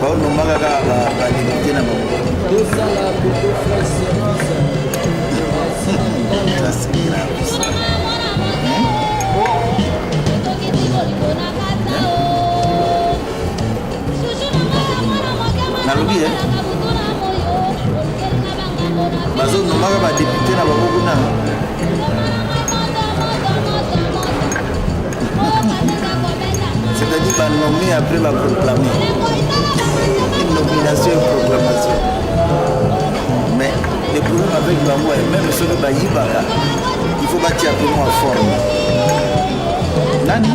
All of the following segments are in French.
Bon, nous m'avons député là-bas. Ça c'est grave. Nalobi bazo nomaka ba député na bango kuna c'est-à-dire ba nommé après ba proclamer une nomination et proclamation mais le problème avec bango même sur le bayibaka il faut bâtir un peu moins forme nani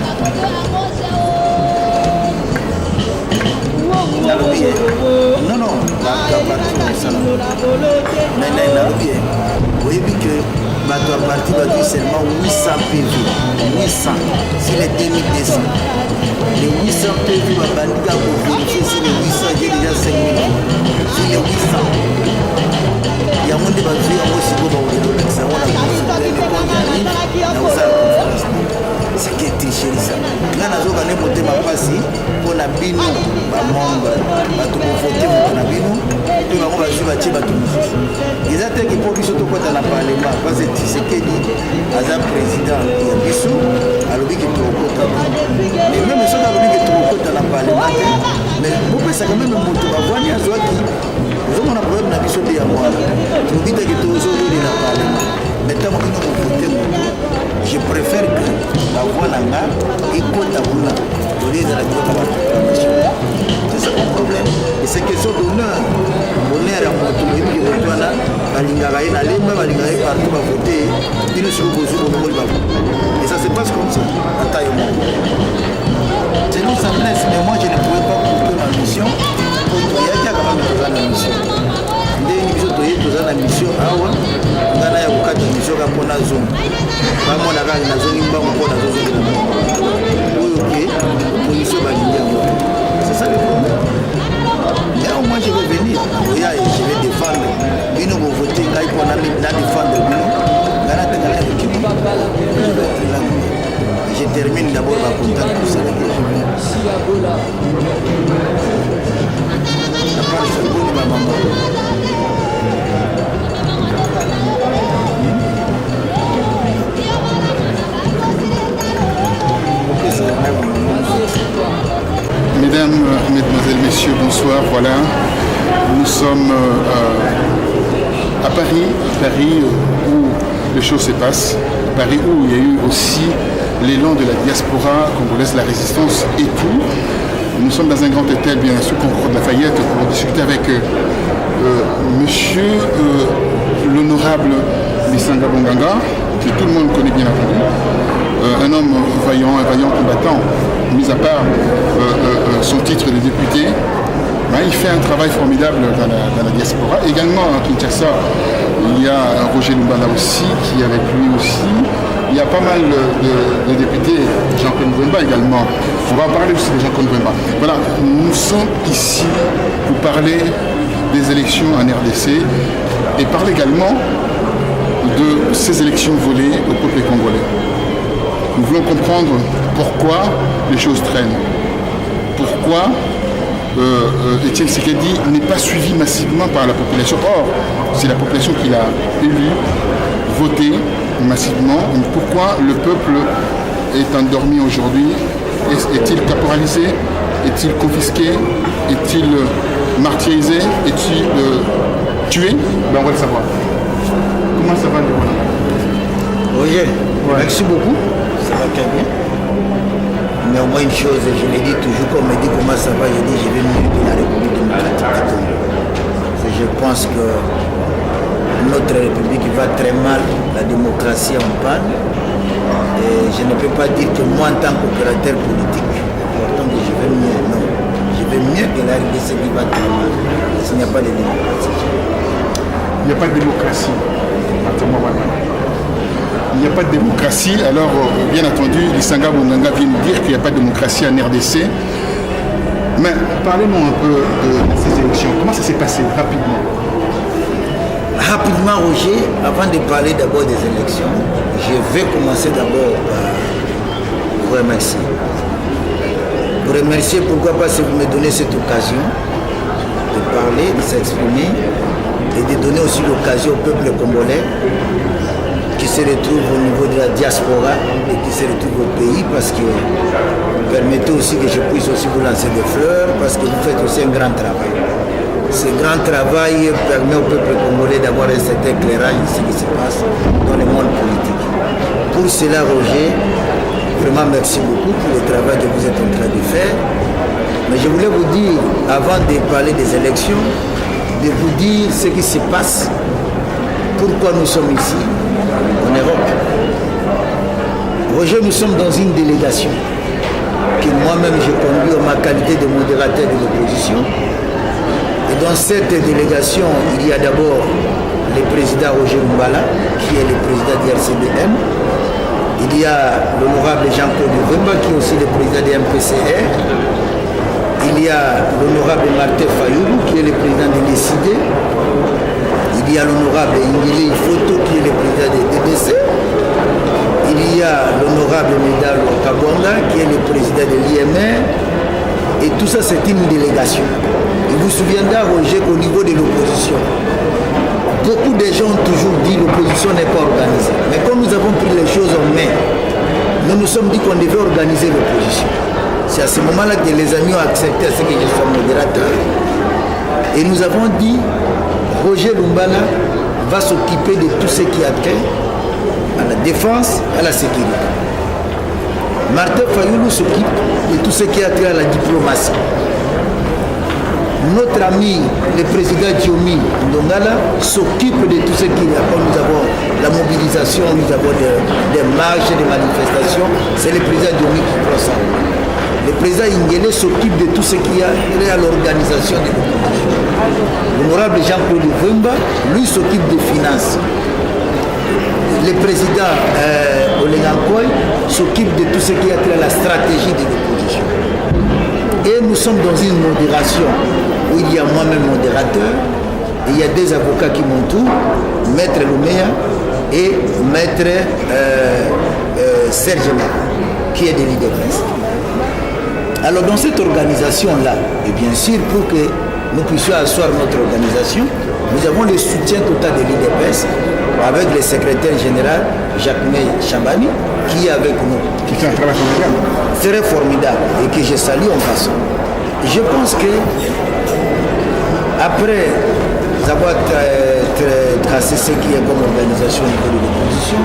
non, non, mais oui, que bateau à partir va dire seulement 800 PV. 800, si les 2200. Les 800 PV, va bandiga pour vérifier si les 800, j'ai déjà 5000. Si les 800, il y a moins de batteries, il y a aussi beaucoup de ça va la c'est qui est triché ça. Là, nous avons voté ma passe pour la bino, ma membre, ma tout voter pour la bino, puis ma membre va jouer à tout. Ils ont été pour qu'ils soient au côté de la parlement, parce que c'est qui dit, Azam président, il y a Bissou, alors qu'il est au côté. Mais même si on a voulu qu'il est au côté de la parlement, mais vous pouvez ça quand même monter à voir, il y a soit qui, nous avons un problème dans Bissou de Yamoua. Vous dites que tout le monde est dans la parlement. Maintenant, je préfère que la voix n'a écoute à vous là, au lieu de la c'est ça mon problème. Et c'est question d'honneur. Honneur à mon tour, et puis on doit là, Balingaraï, Balingaraï partout va voter, il ne se repose pas au niveau de la vote. Et ça se passe comme ça, à taille au monde. C'est nous, ça blesse, mais moi je ne pouvais pas couper ma mission. Pour toi, il y a quand même besoin de la mission. Toza na mission awa ngana ya kokata mission ka pona zone bango na kanga na zone mbango pona zone oyo ke police balingi yango c'est ça le problème mais au moins je vais venir oya et je vais défendre bino ko voter ngai pona na défendre bino ngana te ngana ki je termine d'abord ma contact pour ça après ça bonne ma maman. Mesdames, Mesdemoiselles, Messieurs, bonsoir. Voilà, nous sommes à Paris où les choses se passent, Paris où il y a eu aussi l'élan de la diaspora congolaise, la résistance et tout. Nous sommes dans un grand hôtel, bien sûr, Concorde de Lafayette, pour discuter avec monsieur l'honorable Lisanga Bonganga, que tout le monde connaît bien entendu. Un homme vaillant, un vaillant combattant, mis à part son titre de député, il fait un travail formidable dans la diaspora. Également à Kinshasa, il y a Roger Lumbala aussi, qui est avec lui aussi. Il y a pas mal de députés, Jean-Claude Mbemba également. On va parler aussi de Jean-Claude Mbemba. Voilà, nous sommes ici pour parler des élections en RDC et parler également de ces élections volées au peuple congolais. Nous voulons comprendre pourquoi les choses traînent. Pourquoi Étienne Tshisekedi n'est pas suivi massivement par la population. Or, c'est la population qui l'a élu, voté massivement. Pourquoi le peuple est endormi aujourd'hui? Est-il caporalisé? Est-il confisqué? Est-il martyrisé? Est-il tué? Ben, on va le savoir. Comment ça va, Léon? Roger, merci beaucoup. Ça va très bien. Mais au moins une chose, je l'ai dit toujours, comme on me dit comment ça va, je dis je vais mieux que la République démocratique du Congo. Je pense que notre République va très mal, la démocratie en panne. Et je ne peux pas dire que moi en tant qu'opérateur politique, pourtant que je vais mieux, non. Je vais mieux que la RDC qui va très mal. S'il n'y a pas de démocratie. Il n'y a pas de démocratie. Il n'y a pas de démocratie, alors bien entendu, Lisanga Bonganga vient nous dire qu'il n'y a pas de démocratie en RDC. Mais parlez-nous un peu de ces élections. Comment ça s'est passé rapidement? Rapidement, Roger, avant de parler d'abord des élections, je vais commencer d'abord par vous remercier. Vous remercier pourquoi parce que vous me donnez cette occasion parler, de s'exprimer et de donner aussi l'occasion au peuple congolais qui se retrouve au niveau de la diaspora et qui se retrouve au pays, parce que permettez aussi que je puisse aussi vous lancer des fleurs, parce que vous faites aussi un grand travail. Ce grand travail permet au peuple congolais d'avoir un certain éclairage de ce qui se passe dans le monde politique. Pour cela, Roger, vraiment merci beaucoup pour le travail que vous êtes en train de faire. Mais je voulais vous dire, avant de parler des élections, de vous dire ce qui se passe, pourquoi nous sommes ici, en Europe. Roger, nous sommes dans une délégation que moi-même je conduis en ma qualité de modérateur de l'opposition. Et dans cette délégation, il y a d'abord le président Roger Lumbala, qui est le président du RCDM. Il y a l'honorable Jean-Claude Vemba, qui est aussi le président du MPCR. Il y a l'honorable Martin Fayoulou, qui est le président de l'ECD. Il y a l'honorable Ingele Ifoto, qui est le président de DDC. Il y a l'honorable Medal Kabwanga, qui est le président de l'IMR. Et tout ça, c'est une délégation. Il vous souviendra, Roger, qu'au niveau de l'opposition, beaucoup de gens ont toujours dit que l'opposition n'est pas organisée. Mais quand nous avons pris les choses en main, nous nous sommes dit qu'on devait organiser l'opposition. C'est à ce moment-là que les amis ont accepté à ce que je sois modérateur. Et nous avons dit, Roger Lumbala va s'occuper de tout ce qui a trait à la défense, à la sécurité. Martin Fayoulou s'occupe de tout ce qui a trait à la diplomatie. Notre ami, le président Diomi Ndongala, s'occupe de tout ce qui est. Nous avons la mobilisation, nous avons des marches, des manifestations. C'est le président Diomi qui prend ça. Le président Ingele s'occupe de tout ce qui a trait à l'organisation de l'opposition. L'honorable Jean-Claude Vemba, lui, s'occupe des finances. Le président Olengankoy s'occupe de tout ce qui a trait à la stratégie de l'opposition. Et nous sommes dans une modération où il y a moi-même modérateur, et il y a des avocats qui m'entourent, Maître Lumea et Maître Serge Mara, qui est de l'IDPS. Alors dans cette organisation-là, et bien sûr pour que nous puissions asseoir notre organisation, nous avons le soutien total de l'IDPS avec le secrétaire général Jacques-May Chambani qui est avec nous. Qui fait un travail formidable. Très formidable et que je salue en passant. Je pense que après avoir tracé ce qui est comme organisation au niveau de l'opposition,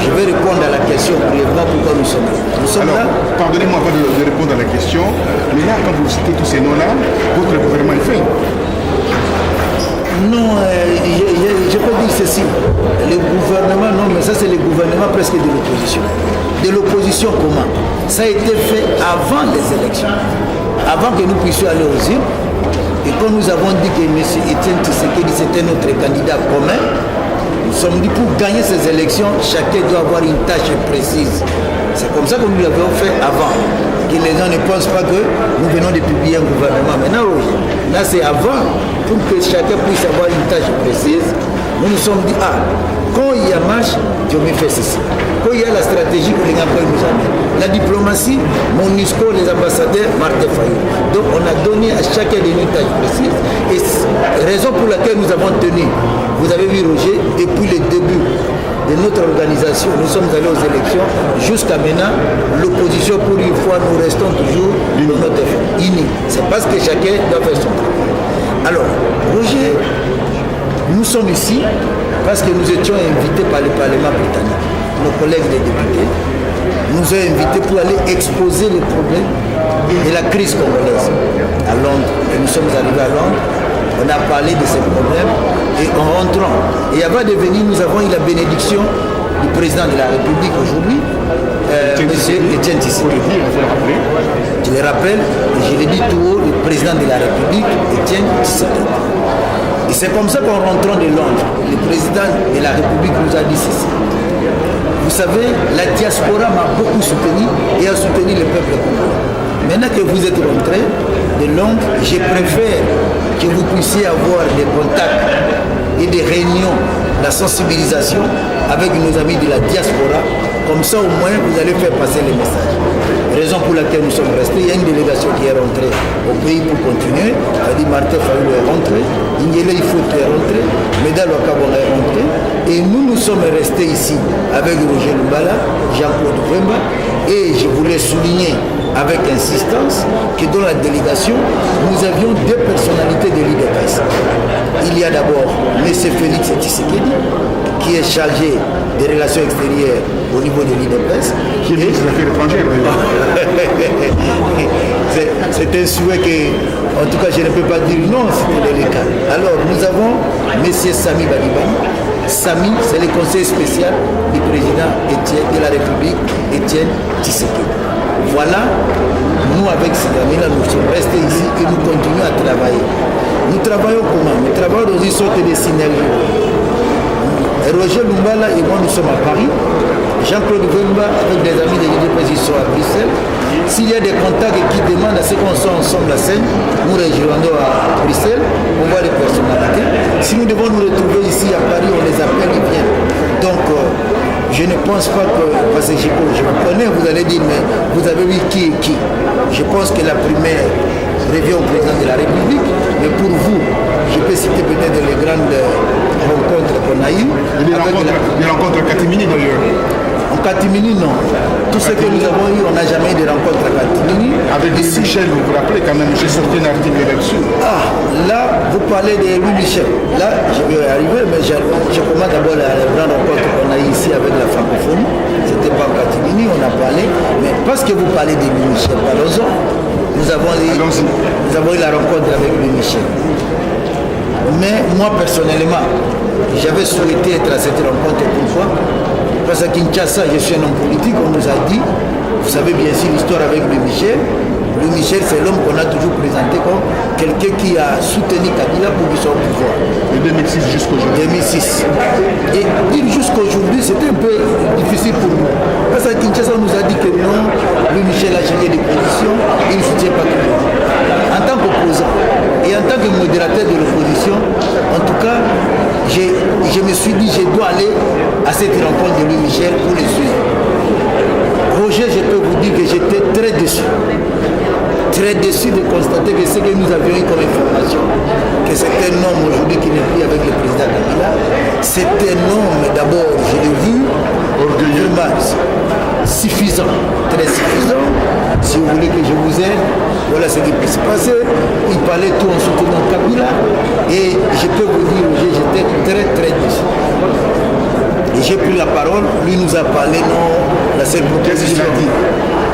je vais répondre à la question brièvement pourquoi nous sommes là. Nous sommes là. Pardonnez-moi avant de répondre à la question, mais là, quand vous citez tous ces noms-là, votre gouvernement est fait. Non, je peux dire ceci. Le gouvernement, non, mais ça c'est le gouvernement presque de l'opposition. De l'opposition comment? Ça a été fait avant les élections. Avant que nous puissions aller aux urnes. Et quand nous avons dit que M. Etienne Tshisekedi c'était notre candidat commun, nous sommes dit pour gagner ces élections, chacun doit avoir une tâche précise. C'est comme ça que nous l'avons fait avant. Que les gens ne pensent pas que nous venons de publier un gouvernement. Maintenant, là c'est avant, pour que chacun puisse avoir une tâche précise. Nous nous sommes dit, quand il y a marche, Dieu me fait ceci. Quand il y a la stratégie, les gens peuvent nous amener. La diplomatie, MONUSCO, les ambassadeurs, Martin Fayoulou. Donc on a donné à chacun de nous une tâche précise. Et raison pour laquelle nous avons tenu, vous avez vu Roger, depuis le début de notre organisation, nous sommes allés aux élections. Jusqu'à maintenant, l'opposition, pour une fois, nous restons toujours unis. C'est parce que chacun doit faire son travail. Alors, Roger, nous sommes ici parce que nous étions invités par le Parlement britannique. Nos collègues des députés nous ont invités pour aller exposer les problèmes de la crise congolaise à Londres. Et nous sommes arrivés à Londres, on a parlé de ces problèmes et en rentrant, et avant de venir, nous avons eu la bénédiction du président de la République aujourd'hui, M. Etienne Tshisekedi. Je le rappelle, et je l'ai dit tout haut, le président de la République, Etienne Tshisekedi. Et c'est comme ça qu'en rentrant de Londres, le président de la République nous a dit ceci. Vous savez, la diaspora m'a beaucoup soutenu et a soutenu le peuple congolais. Maintenant que vous êtes rentré de Londres, je préfère que vous puissiez avoir des contacts et des réunions la sensibilisation avec nos amis de la diaspora. Comme ça, au moins, vous allez faire passer les messages. Raison pour laquelle nous sommes restés. Il y a une délégation qui est rentrée au pays pour continuer. C'est-à-dire Martin Fayoulou est rentré, Ingele Ifoutou est rentré, Medal Wakabon est rentré. Et nous sommes restés ici avec Roger Lumbala, Jean-Claude Vemba. Et je voulais souligner avec insistance que dans la délégation, nous avions deux personnalités de l'IDPS. Il y a d'abord M. Félix Tshisekedi, qui est chargé des relations extérieures au niveau de l'IDPS. Qui est ministre des Affaires étrangères, c'est un souhait que, en tout cas, je ne peux pas dire non, c'était le cas. Alors, nous avons M. Sami Badibani. Sami, c'est le conseil spécial du président de la République, Étienne Tshisekedi. Voilà, nous avec ces amis-là, nous sommes restés ici et nous continuons à travailler. Nous travaillons comment? Nous travaillons dans une sorte de synergie. Roger Lumbala et moi, nous sommes à Paris. Jean-Claude Vemba avec des amis de l'IDPS, ils sont à Bruxelles. S'il y a des contacts qui demandent à ce qu'on soit ensemble à Seine, nous rejoignons à Bruxelles, on voit les personnalités. Si nous devons nous retrouver ici à Paris, on les appelle, ils viennent. Donc, je ne pense pas que, parce que je vous connais, vous allez dire, mais vous avez vu qui est qui. Je pense que la première revient au président de la République, mais pour vous, je peux citer peut-être les grandes rencontres qu'on a eues. Les rencontres à Katimini d'ailleurs. En Katimini, non. Tout ce que nous avons eu, on n'a jamais eu de rencontre à Katimini. Avec Louis Michel, vous vous rappelez quand même, j'ai sorti un article là-dessus. Ah, là, vous parlez de Louis Michel. Là, je vais y arriver, mais je commence d'abord la grande rencontre qu'on a eue ici avec la francophonie. C'était pas en Katimini, on a parlé. Mais parce que vous parlez de Louis Michel, parlons-en. Nous avons eu la rencontre avec Louis Michel. Mais moi, personnellement, j'avais souhaité être à cette rencontre. Pourquoi? Parce qu'à Kinshasa, je suis un homme politique, on nous a dit, vous savez bien sûr l'histoire avec Louis Michel. Louis Michel, c'est l'homme qu'on a toujours présenté comme quelqu'un qui a soutenu Kabila pour qu'il soit au pouvoir. De 2006 jusqu'aujourd'hui. 2006. Et dire jusqu'aujourd'hui, c'était un peu difficile pour nous. Parce qu'à Kinshasa, on nous a dit que non, Louis Michel a changé de position, il ne soutient pas Kabila. En tant qu'opposant et en tant que modérateur de l'opposition, en tout cas, je me suis dit, je dois aller à cette rencontre de Louis Michel pour le suivre. Roger, je peux vous dire que j'étais très déçu. Très déçu de constater que ce que nous avions eu comme information, que c'est un homme aujourd'hui qui n'est plus avec le président Kabila. C'est un homme, d'abord, je l'ai vu, orgueilleusement suffisant, très suffisant. Si vous voulez que je vous aide, voilà ce qui peut se passer. Il parlait tout en soutenant Kabila. Et je peux vous dire, j'étais très très déçu. Et j'ai pris la parole, lui nous a parlé, non, la seule proposition.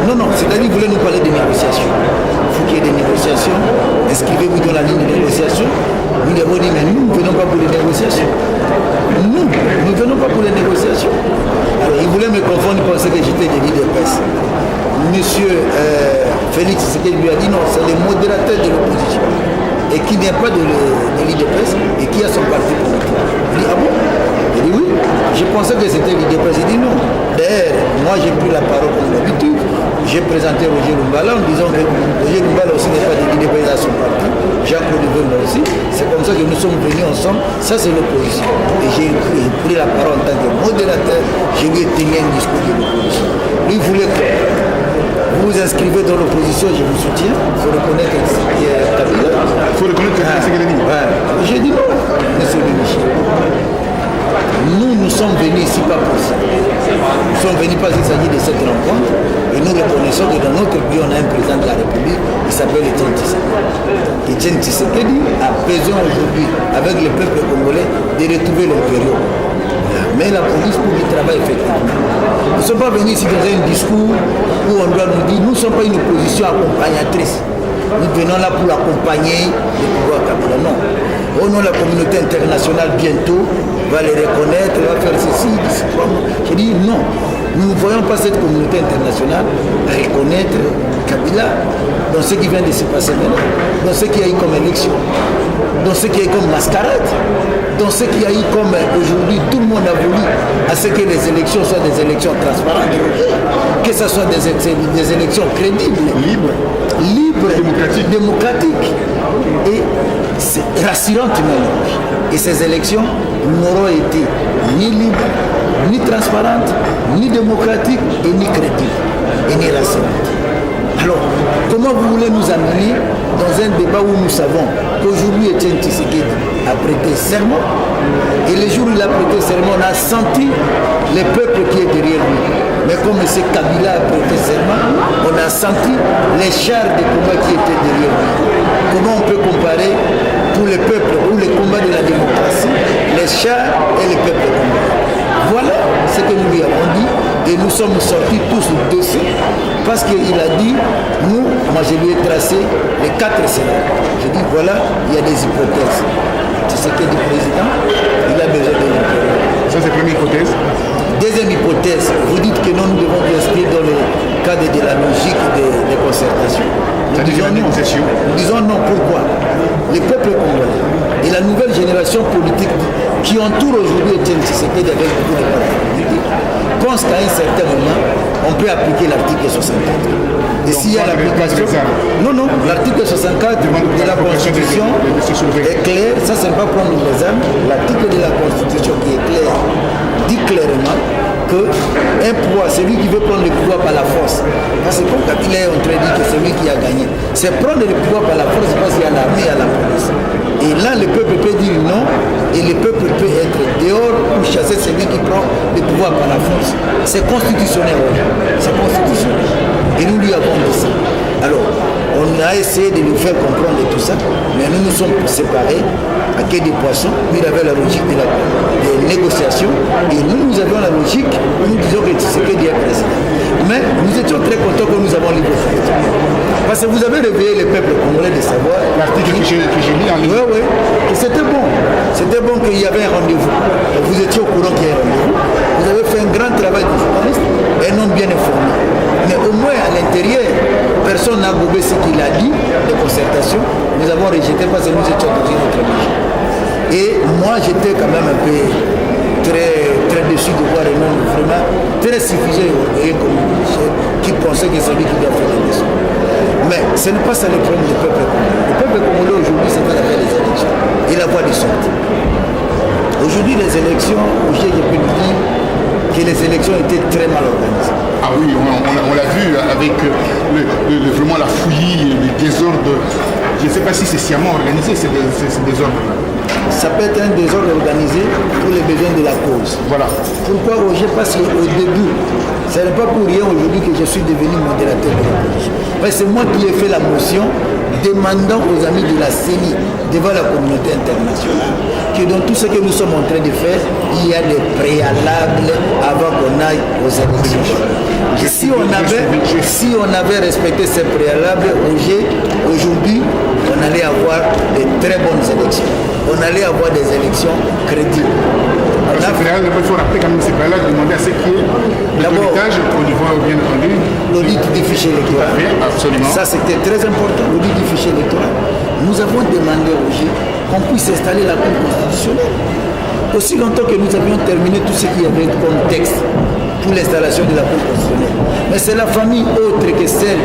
Non, c'est-à-dire qu'il voulait nous parler des négociations. Il faut qu'il y ait des négociations. Inscrivez-vous dans la ligne de négociation. Nous lui avons dit, mais nous ne venons pas pour les négociations. Nous ne venons pas pour les négociations. Alors, il voulait me confondre, il pensait que j'étais de l'IDPS. Monsieur Félix, ce qu'il lui a dit, non, c'est le modérateur de l'opposition. Et qui n'est pas de l'IDPS et qui a son parti politique. Il dit, ah bon? Il dit oui. Je pensais que c'était l'IDPS. Il dit non. D'ailleurs, moi j'ai pris la parole comme d'habitude. J'ai présenté Roger Lumbala en disant que Roger Lumbala aussi n'est pas de l'IDPS à son parti. Jean-Claude Vemba aussi. C'est comme ça que nous sommes venus ensemble. Ça c'est l'opposition. Et j'ai pris la parole en tant que modérateur. Je lui ai tenu un discours de l'opposition. Lui voulait que vous vous inscrivez dans l'opposition, je vous soutiens. Il faut reconnaître qu'il y a Kabila. Il faut reconnaître que c'est Kabila. J'ai dit non, monsieur le Michel. Nous sommes venus ici pas pour ça. Nous sommes venus parce qu'il s'agit de cette rencontre et nous reconnaissons que dans notre pays, on a un président de la République qui s'appelle Étienne Tshisekedi. Étienne Tshisekedi a besoin aujourd'hui, avec le peuple congolais, de retrouver l'impérium. Mais la police pour le travail effectivement. Nous ne sommes pas venus ici dans un discours où on doit nous dire nous ne sommes pas une opposition accompagnatrice. Nous venons là pour accompagner le pouvoir Kabila. Non. Au nom de la communauté internationale, bientôt, va les reconnaître, va faire ceci, d'ici 3 mois. Je dis non. Nous ne voyons pas cette communauté internationale reconnaître Kabila dans ce qui vient de se passer maintenant, dans ce qu'il y a eu comme élection, dans ce qu'il y a eu comme mascarade, dans ce qu'il y a eu comme aujourd'hui, tout le monde a voulu à ce que les élections soient des élections transparentes, que ce soit des élections crédibles, libres, démocratiques. et c'est rassurantement. Et ces élections n'auront été ni libres, ni transparentes, ni démocratiques, et ni crédibles, et ni rassurantes. Alors, comment vous voulez nous amener dans un débat où nous savons qu'aujourd'hui Etienne Tshisekedi a prêté serment, et le jour où il a prêté serment, on a senti le peuple qui est derrière lui. Mais comme M. Kabila a prêté serment, on a senti les chars de combat qui étaient derrière lui. Comment on peut comparer pour le peuple, pour les combats de la démocratie, les chars et le peuple congolais? Voilà ce que nous lui avons dit, et nous sommes sortis tous dessus, parce qu'il a dit, moi je lui ai tracé les 4 scénarios. Je dis voilà, il y a des hypothèses. Tu sais que du président, il a besoin de l'intérieur. Ça c'est la première hypothèse. Deuxième hypothèse, vous dites que nous devons rester dans le cadre de la logique des concertations. Nous disons non, pourquoi? Le peuple congolais et la nouvelle génération politique qui entoure aujourd'hui Etienne Tshisekedi avec beaucoup de particularité pense qu'à un certain moment, on peut appliquer l'article 64. Et s'il y a l'application... Non, l'article 64 de la Constitution est clair, ça c'est pas prendre les armes. L'article de la Constitution qui est clair dit clairement que celui qui veut prendre le pouvoir par la force, parce que comme Kabila est en train de dire que c'est lui qui a gagné, c'est prendre le pouvoir par la force parce qu'il y a l'armée et la police. Et là, le peuple peut dire non, et le peuple peut être dehors ou chasser celui qui prend le pouvoir par la force. C'est constitutionnel, c'est constitutionnel. Et nous lui avons dit ça. Alors, on a essayé de lui faire comprendre tout ça, mais nous nous sommes séparés à quai des poissons. Lui, il avait la logique des négociations, et nous avions la logique, nous disons que c'est que Dieu président. Mais nous étions très contents que nous avons libre. Parce que vous avez réveillé le peuple congolais de savoir. L'article que j'ai lu en ligne. Oui. C'était bon. C'était bon qu'il y avait un rendez-vous. Vous étiez au courant qu'il y a un rendez-vous. Vous avez fait un grand travail de journaliste, un homme bien informé. Mais au moins à l'intérieur, personne n'a gobé ce qu'il a dit, les concertations. Nous avons rejeté parce que nous étions dans une autre logique. Et moi, j'étais quand même un peu très déçu de voir un homme vraiment très suffisant et orgueilleux comme Michel, qui pensait que c'est lui qui doit faire les leçons. Mais ce n'est pas ça le problème du peuple congolais. Le peuple congolais aujourd'hui, c'est pas la les élections et la voie de sortie. Aujourd'hui, les élections, je peux vous dire que les élections étaient très mal organisées. Ah oui, on l'a vu avec vraiment la fouillie, le désordre. Je ne sais pas si c'est sciemment organisé, ces désordres-là. Ça peut être un désordre organisé pour les besoins de la cause. Voilà. Pourquoi Roger? Parce qu'au début, ce n'est pas pour rien aujourd'hui que je suis devenu modérateur de l'opposition. C'est moi qui ai fait la motion demandant aux amis de la CENI devant la communauté internationale que dans tout ce que nous sommes en train de faire, il y a des préalables avant qu'on aille aux élections. Si on avait respecté ces préalables, aujourd'hui, on allait avoir de très bonnes élections. On allait avoir des élections crédibles. Il faut rappeler quand même ces préalables, demander à ce qu'il y ait l'auditage au niveau, bien entendu, l'audit du fichier électoral. Absolument. Ça, c'était très important, l'audit du fichier électoral. Nous avons demandé au G qu'on puisse installer la Cour constitutionnelle. Aussi longtemps que nous avions terminé tout ce qu'il y avait comme texte pour l'installation de la Cour constitutionnelle. Mais c'est la famille autre que celle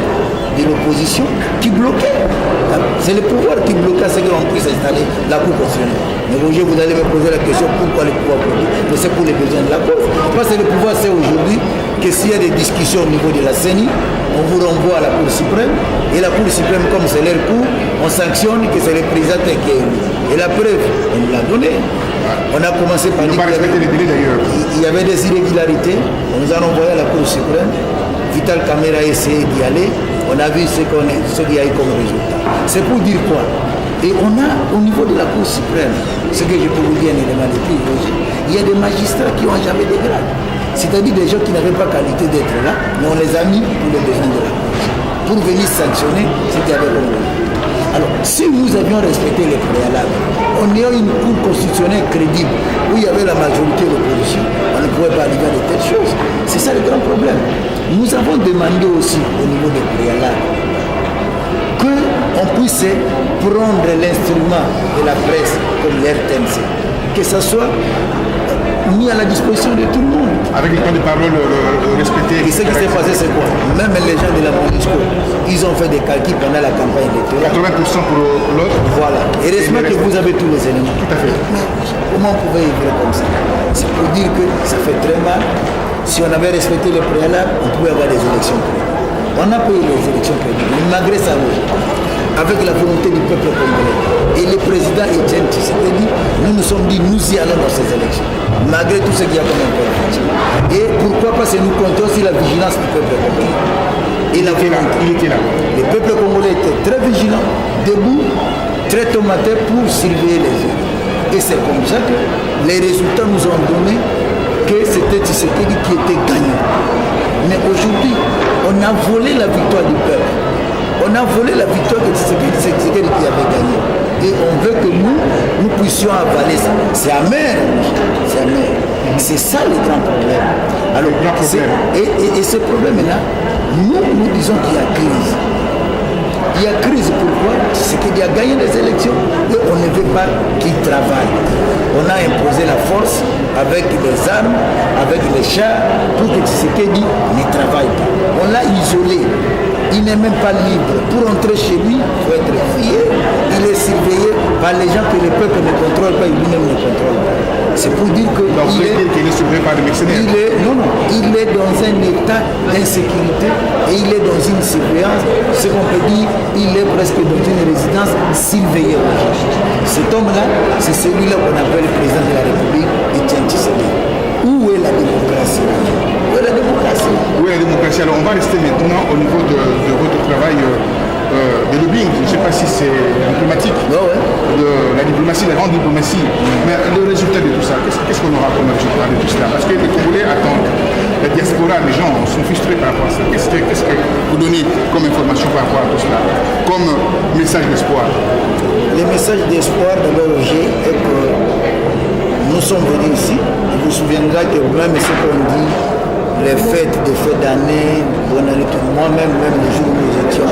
de l'opposition qui bloquait. C'est le pouvoir qui bloquait ce qu'on puisse installer la Cour constitutionnelle. Mais Roger, vous allez me poser la question pourquoi le pouvoir bloque? Mais c'est pour les besoins de la cause. Parce que le pouvoir sait aujourd'hui que s'il y a des discussions au niveau de la CENI, on vous renvoie à la Cour suprême. Et la Cour suprême, comme c'est leur cour, on sanctionne que c'est le président qui est élu. Et la preuve, on nous l'a donné. On a commencé par dire qu'il y avait des irrégularités. On nous a renvoyé à la Cour suprême. Vital Kamera a essayé d'y aller. On a vu ce qu'il y a eu comme résultat. C'est pour dire quoi? Et on a, au niveau de la Cour suprême, ce que je peux vous dire, il y a des magistrats qui n'ont jamais de grade. C'est-à-dire des gens qui n'avaient pas qualité d'être là, mais on les a mis pour les besoins de la cause. Pour venir sanctionner ce qu'il y avait comme résultat. Alors, si nous avions respecté les préalables, on ayant une Cour constitutionnelle crédible, où il y avait la majorité de l'opposition, on ne pouvait pas arriver à de telles choses. C'est ça le grand problème. Nous avons demandé aussi, au niveau des préalables, qu'on puisse prendre l'instrument de la presse comme l'RTNC, que ça soit mis à la disposition de tout le monde. Avec le temps de parole respecté. Et ce qui s'est passé, c'est quoi? Même les gens de la MONUSCO, ils ont fait des calculs pendant la campagne électorale. 80% pour l'autre. Voilà. Heureusement que vous avez tous les éléments. Tout à fait. Mais comment on pouvait vivre comme ça? C'est pour dire que ça fait très mal. Si on avait respecté les préalables, on pouvait avoir des élections crédibles. On a payé les élections crédibles, mais malgré ça, avec la volonté du peuple congolais. Et le président Etienne Tshisekedi, nous nous sommes dit, nous y allons dans ces élections, malgré tout ce qu'il y a comme information. Et pourquoi pas, c'est nous comptons aussi la vigilance du peuple congolais. Et la volonté. Il était là. Le peuple congolais était très vigilant, debout, très tomaté pour surveiller les yeux. Et c'est comme ça que les résultats nous ont donné que c'était Tshisekedi qui était gagnant. Mais aujourd'hui, on a volé la victoire du peuple. On a volé la victoire de Tshisekedi qui avait gagné. Et on veut que nous puissions avaler ça. C'est amer. C'est amer. C'est ça le grand problème. Alors, et ce problème-là, nous disons qu'il y a crise. Il y a crise, pourquoi? C'est qu'il a gagné les élections et on ne veut pas qu'il travaille. On a imposé la force avec les armes, avec les chars, pour que Tshisekedi ne travaille pas. On l'a isolé. Il n'est même pas libre. Pour entrer chez lui, il faut être fouillé. Il est surveillé par les gens que le peuple ne contrôle pas et lui-même ne contrôle pas. C'est pour dire que il est surveillé par les mercenaires. Il est dans un état d'insécurité et il est dans une surveillance. Ce qu'on peut dire, il est presque dans une résidence surveillée. Cet homme-là, c'est celui-là qu'on appelle le président de la République, Etienne Tshisekedi. Où est la démocratie? Où est la démocratie? Où est la démocratie? Alors on va rester maintenant au niveau de votre travail de lobbying. Je ne sais pas si c'est diplomatique, de la diplomatie, la grande diplomatie. Mais le résultat de tout ça, qu'est-ce qu'on aura comme résultat de tout cela? Parce que les Congolais attendent. La diaspora, les gens sont frustrés par rapport à ça. Qu'est-ce que vous donnez comme information par rapport à tout cela? Comme message d'espoir? Le message d'espoir de l'ONG est que nous sommes venus ici. Vous vous souviendrez que même ce qu'on dit, les fêtes de fin d'année, moi-même, même le jour où nous étions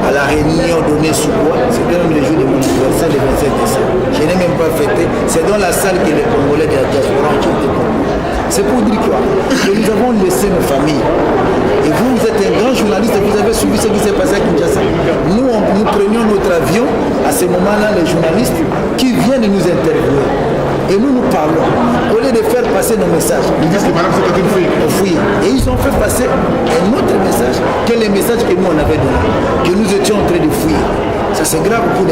à la réunion donnée sous bois, c'était même le jour de mon anniversaire, le 27 décembre. Je n'ai même pas fêté. C'est dans la salle que les Congolais de la diaspora ont été connus. C'est pour dire quoi? Que nous avons laissé nos familles. Et vous êtes un grand journaliste et vous avez suivi ce qui s'est passé à Kinshasa. Nous prenions notre avion, à ce moment-là, les journalistes qui viennent nous interviewer. Et nous parlons. Au lieu de faire passer nos messages, ils disent que madame, c'est une fouille. Et ils ont fait passer un autre message que les messages que nous on avait donnés, que nous étions en train de fouiller. Ça c'est grave pour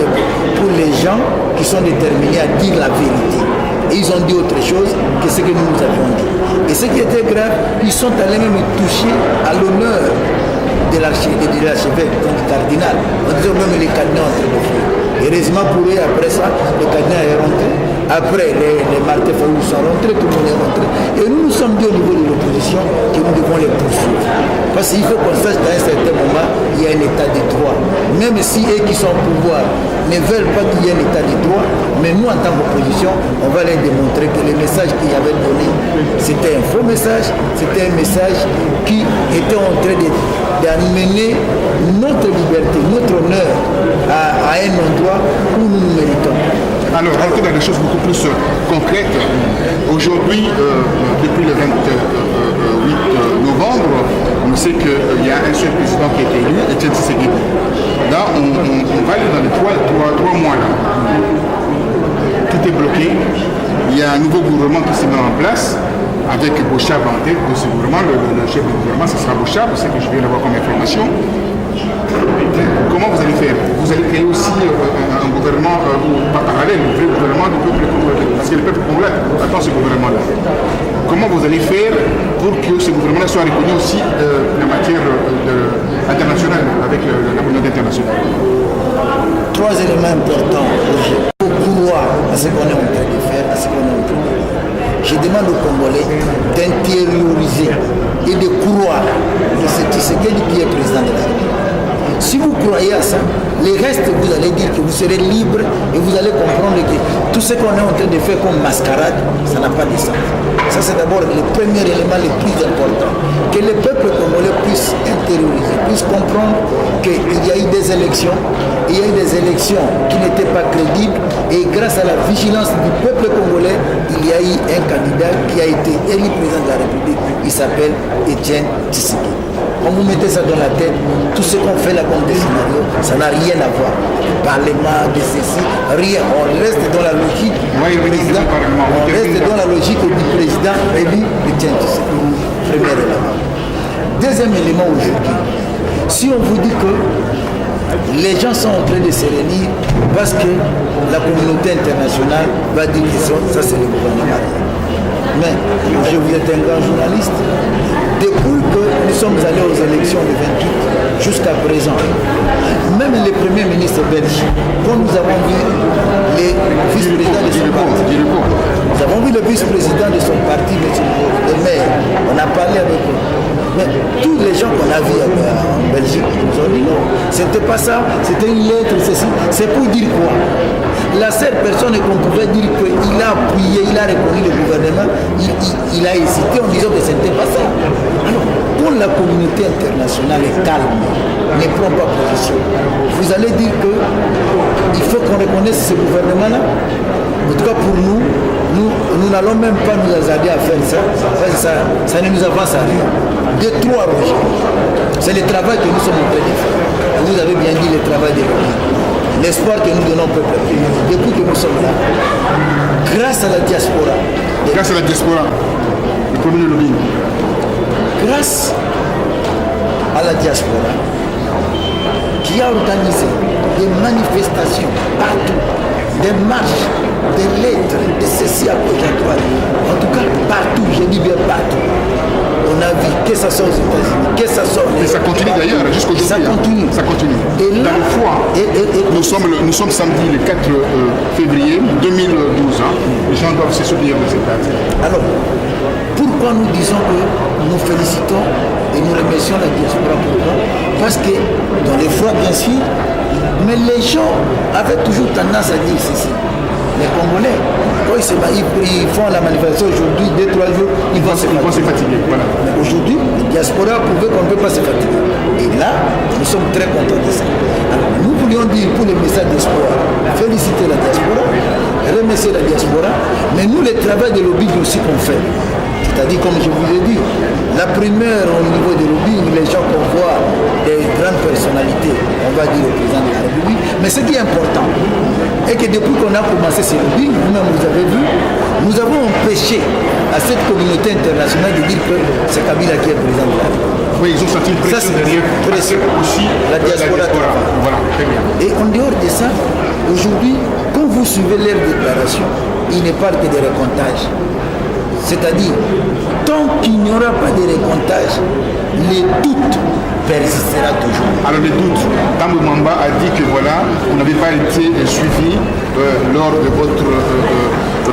les gens qui sont déterminés à dire la vérité. Et ils ont dit autre chose que ce que nous avions dit. Et ce qui était grave, ils sont allés même toucher à l'honneur de l'archevêque, du cardinal. On disait même les cardinaux entre les fouilles. Heureusement pour eux, après ça, le cardinal est rentré. Après, les Martin Fayoulou sont rentrés, tout le monde est rentré. Et nous nous sommes dit au niveau de l'opposition que nous devons les poursuivre. Parce qu'il faut qu'on sache qu'à un certain moment, il y a un état de droit. Même si eux qui sont au pouvoir ne veulent pas qu'il y ait un état de droit, mais nous, en tant qu'opposition, on va leur démontrer que le message qu'ils avaient donné, c'était un faux message, c'était un message qui était en train d'amener notre liberté, notre honneur à un endroit où nous nous méritons. Alors, rentrer dans des choses beaucoup plus concrètes. Aujourd'hui, depuis le 28 novembre, on sait qu'il y a un seul président qui a été élu, Etienne Tshisekedi. Là, on va aller dans les trois mois là. Tout est bloqué. Il y a un nouveau gouvernement qui se met en place avec Bochab en tête de ce gouvernement. Le chef du gouvernement, ce sera Bochab, c'est que je viens d'avoir comme information. Comment vous allez faire? Vous allez créer aussi un gouvernement pas parallèle, un vrai gouvernement du peuple congolais. Parce que le peuple congolais attend ce gouvernement-là. Comment vous allez faire pour que ce gouvernement-là soit reconnu aussi en matière internationale, avec la communauté internationale? Trois éléments importants pour croire à ce qu'on est en train de faire, à ce qu'on est en train de faire. Je demande aux Congolais d'intérioriser et de croire que c'est Tshisekedi qui est président de la République. Si vous croyez à ça, le reste, vous allez dire que vous serez libre et vous allez comprendre que Tout ce qu'on est en train de faire comme mascarade, ça n'a pas de sens. Ça, c'est d'abord le premier élément le plus important. Que le peuple congolais puisse intérioriser, puisse comprendre qu'il y a eu des élections, il y a eu des élections qui n'étaient pas crédibles, et grâce à la vigilance du peuple congolais, il y a eu un candidat qui a été élu président de la République. Il s'appelle Etienne Tshisekedi. Quand vous mettez ça dans la tête, tout ce qu'on fait là comme des scénarios, ça n'a rien à voir. Le Parlement, de ceci, rien. On reste dans la logique du président. On reste dans la logique du président élu Etienne Tshisekedi. Premier élément. Deuxième élément aujourd'hui. Si on vous dit que les gens sont en train de se réunir parce que la communauté internationale va dire que ça c'est le gouvernement. Mais je vous êtes un grand journaliste. Depuis que nous sommes allés aux élections le 28 jusqu'à présent, même le Premier ministre belge, quand nous avons vu les vice-présidents de son parti, nous avons vu le vice-président de son parti, le maire, on a parlé avec eux. Mais tous les gens qu'on a vus en Belgique nous ont dit non, c'était pas ça, c'était une lettre, ceci. C'est pour dire quoi? La seule personne qu'on pouvait dire qu'il a appuyé, il a reconnu le gouvernement, il a hésité en disant que ce n'était pas ça. Alors, quand la communauté internationale est calme, ne prend pas position, vous allez dire qu'il faut qu'on reconnaisse ce gouvernement-là. En tout cas pour nous, nous n'allons même pas nous hasarder à faire ça. Ça ne nous avance à rien. De trois logiques. C'est le travail que nous sommes en train de faire. Vous avez bien dit le travail de l'Église. L'espoir que nous donnons au peuple depuis que nous sommes là. Grâce à la diaspora. Grâce à la diaspora, le premier lobbying. Grâce à la diaspora qui a organisé des manifestations partout, des marches, des lettres, de ceci à gauche à droite. En tout cas, partout, je dis bien partout. On a vu que ça soit aux États-Unis, que ça soit. Et ça continue d'ailleurs jusqu'aujourd'hui. Ça continue. Ça continue. Et là, dans le foie, nous sommes samedi le 4 février 2012. Les gens doivent se souvenir de cette date. Alors, pourquoi nous disons que nous félicitons et nous remercions la diaspora? Pourquoi? Parce que dans les froids, bien sûr, mais les gens avaient toujours tendance à dire ceci. Les Congolais, quand ils font la manifestation aujourd'hui, 2-3 jours, ils vont se fatiguer. Voilà. Mais aujourd'hui, la diaspora prouvait qu'on ne peut pas se fatiguer. Et là, nous sommes très contents de ça. Alors, nous voulions dire pour le message d'espoir, féliciter la diaspora, remercier la diaspora, mais nous, le travail de lobbying aussi qu'on fait. C'est-à-dire, comme je vous l'ai dit, la première au niveau du lobbying, les gens qu'on voit, des grandes personnalités, on va dire le président de la République, mais ce qui est important, est que depuis qu'on a commencé ce lobbying, vous-même vous avez vu, nous avons empêché à cette communauté internationale de dire que c'est Kabila qui est président de la République. Oui, ils ont senti une pression derrière. Pression. Aussi la diaspora. Voilà, très bien. Et en dehors de ça, aujourd'hui, quand vous suivez leurs déclarations, ils ne parlent que de recomptage. C'est-à-dire, tant qu'il n'y aura pas de recomptage, les doutes persistera toujours. Alors les doutes, Tambo Mamba a dit que voilà, vous n'avez pas été suivi lors de votre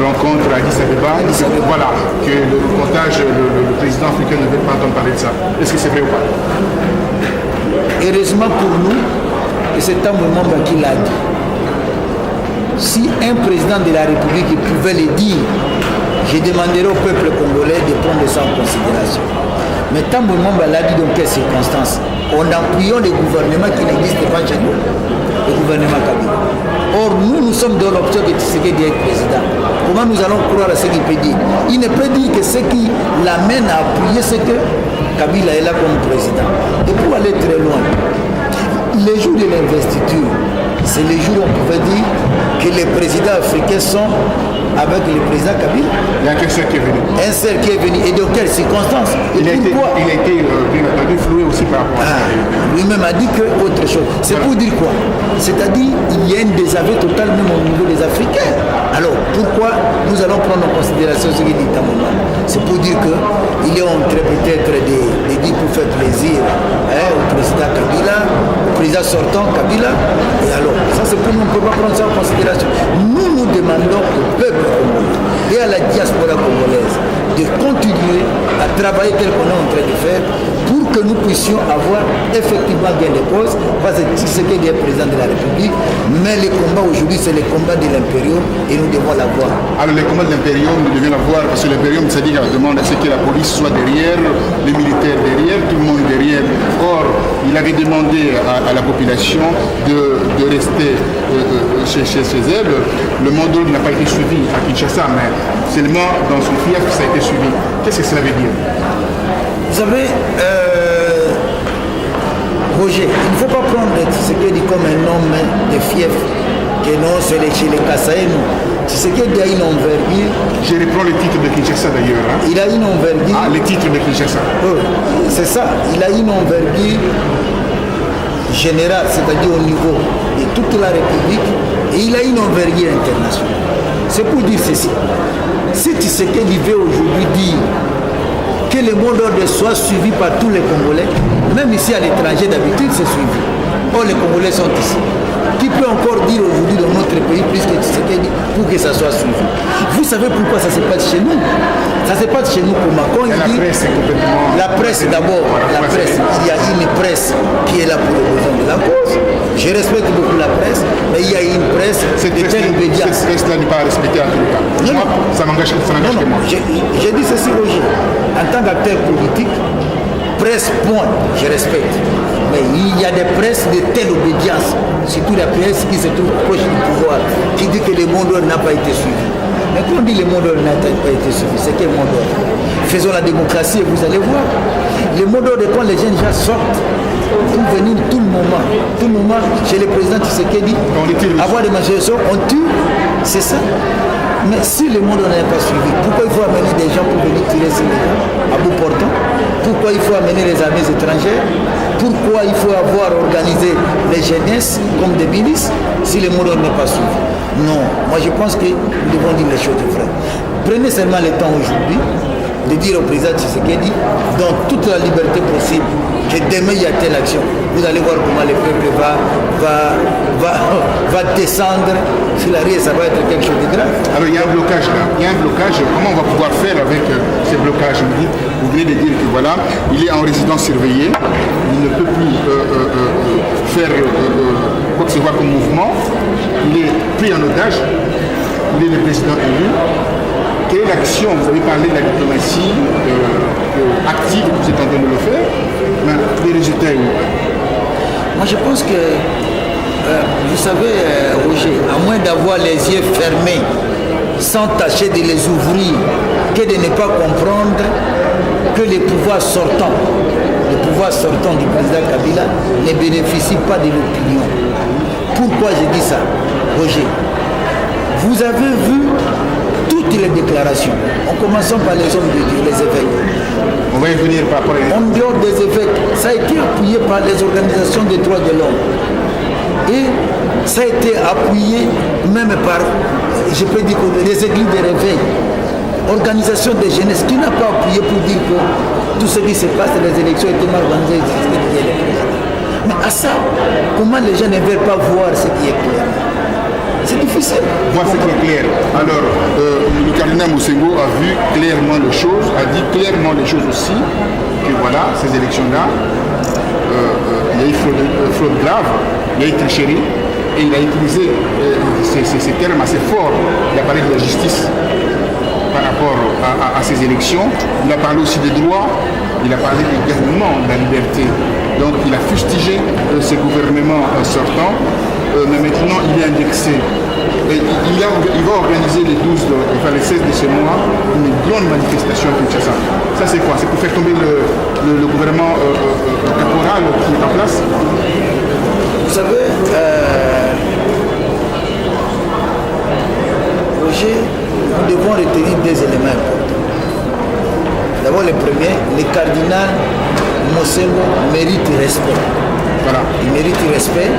rencontre à Addis Abeba. Voilà, que le recomptage, le président africain ne veut pas entendre parler de ça. Est-ce que c'est vrai ou pas? Heureusement pour nous, et c'est Tambo Mamba qui l'a dit. Si un président de la République pouvait le dire, je demanderai au peuple congolais de prendre ça en considération. Mais Tambo Mamba l'a dit dans quelles circonstances? En appuyant les gouvernements qui n'existent pas chez nous, le gouvernement Kabila. Or, nous sommes dans l'option que Tshisekedi est président. Comment nous allons croire à ce qu'il peut dire? Il ne peut dire que ce qui l'amène à appuyer, c'est que Kabila est là comme président. Et pour aller très loin, les jours de l'investiture, c'est les jours où on pouvait dire que les présidents africains sont avec le président Kabila. Il y a qu'un seul qui est venu. Un seul qui est venu. Et dans quelles circonstances? Et il a été floué aussi par rapport à ça. Lui-même a dit que autre chose. C'est pour dire quoi? C'est-à-dire il y a un désaveu total même au niveau des Africains. Alors pourquoi nous allons prendre en considération ce qu'il dit à moment? C'est pour dire qu'il est en train peut-être de dire pour faire plaisir au président Kabila, au président sortant Kabila. Et alors, ça c'est pour nous, on ne peut pas prendre ça en considération. Nous demandons au peuple congolais et à la diaspora congolaise de continuer à travailler tel qu'on est en train de faire pour que nous puissions puissions avoir effectivement gain de cause, parce que Tshisekedi est président de la République, mais le combat aujourd'hui, c'est le combat de l'impérium et nous devons l'avoir. Alors le combat de l'impérium, nous devons l'avoir, parce que l'impérium, c'est-à-dire demande à ce que la police soit derrière, les militaires derrière, tout le monde derrière. Or, il avait demandé à la population de rester chez elle. Le mot d'ordre n'a pas été suivi à Kinshasa, mais seulement dans son fief, ça a été suivi. Qu'est-ce que cela veut dire? Vous savez, Roger, il ne faut pas prendre Tshisekedi comme un homme de fief, que non, c'est chez les Kassaïens. Tshisekedi a une envergure. Je reprends le titre de Kinshasa d'ailleurs. Hein. Il a une envergure. Ah, le titre de Kinshasa. C'est ça, il a une envergure générale, c'est-à-dire au niveau de toute la République, et il a une envergure internationale. C'est pour dire ceci. Si Tshisekedi veut aujourd'hui dire que le mot d'ordre soit suivi par tous les Congolais, même ici à l'étranger d'habitude c'est suivi. Or les Congolais sont ici. Qui peut encore dire aujourd'hui dans notre pays plus que Tshisekedi pour que ça soit suivi? Vous savez pourquoi ça se passe chez nous? Ça se passe chez nous pour Macron. La presse est complètement... La presse d'abord, la presse. Il y a une presse qui est là pour les besoins de la cause. Je respecte beaucoup la presse, mais il y a une presse de telle obédience. Cette presse-là n'est pas respectée à tous les cas. Non, moi, ça m'engage que moi. J'ai dit ceci, Roger. En tant qu'acteur politique, presse, point, je respecte. Mais il y a des presses de telle obédience, surtout la presse qui se trouve proche du pouvoir, qui dit que le mot d'ordre n'a pas été suivi. Mais quand on dit le mot d'ordre n'a pas été suivi, c'est quel mot d'ordre? Faisons la démocratie et vous allez voir. Le mot d'ordre, quand les jeunes gens sortent, pour venir tout le moment, chez le président Tshisekedi, avoir des manifestations, on tue, c'est ça. Mais si le monde n'est pas suivi, pourquoi il faut amener des gens pour venir tirer ces gens à bout portant? Pourquoi il faut amener les armées étrangères? Pourquoi il faut avoir organisé les jeunesses comme des milices si le monde n'est pas suivi? Non, moi je pense que nous devons dire les choses vraies. Prenez seulement le temps aujourd'hui de dire au président Tshisekedi, dans toute la liberté possible, que demain il y a telle action. Vous allez voir comment le peuple va descendre sur la rue et ça va être quelque chose de grave. Alors il y a un blocage là. Il y a un blocage. Comment on va pouvoir faire avec ces blocages? Vous venez de dire que voilà, il est en résidence surveillée. Il ne peut plus faire quoi que ce soit comme mouvement. Il est pris en otage. Il est le président élu. Quelle action? Vous avez parlé de la diplomatie active, vous êtes en train de le faire, mais les résultats où? Moi je pense que, vous savez, Roger, à moins d'avoir les yeux fermés, sans tâcher de les ouvrir, que de ne pas comprendre que les pouvoirs sortants du président Kabila ne bénéficient pas de l'opinion. Pourquoi je dis ça, Roger? Vous avez vu toutes les déclarations, en commençant par les hommes de Dieu, les évêques. On va y venir par rapport à... En dehors des évêques, ça a été appuyé par les organisations des droits de l'homme. Et ça a été appuyé même par, je peux dire, les églises de réveil, organisation de jeunesse, qui n'a pas appuyé pour dire que tout ce qui se passe, les élections étaient mal organisées. Mais à ça, comment les gens ne veulent pas voir ce qui est clair? C'est difficile. Moi, c'est qui est clair. Alors, le cardinal Mosengo a vu clairement les choses, a dit clairement les choses aussi, que voilà, ces élections-là, il y a eu fraude grave, il y a eu tricherie, et il a utilisé ces termes assez forts. Il a parlé de la justice par rapport à ces élections. Il a parlé aussi des droits, il a parlé du gouvernement, de la liberté. Donc, il a fustigé ces gouvernements sortants. Mais maintenant il est indexé. Et il va organiser les 16 de ce mois une grande manifestation à Kinshasa. Ça c'est quoi? C'est pour faire tomber le gouvernement caporal qui est en place? Vous savez, Roger, nous devons retenir deux éléments importants. D'abord le premier, le cardinal Mosengo mérite respect. Voilà. Il mérite respect.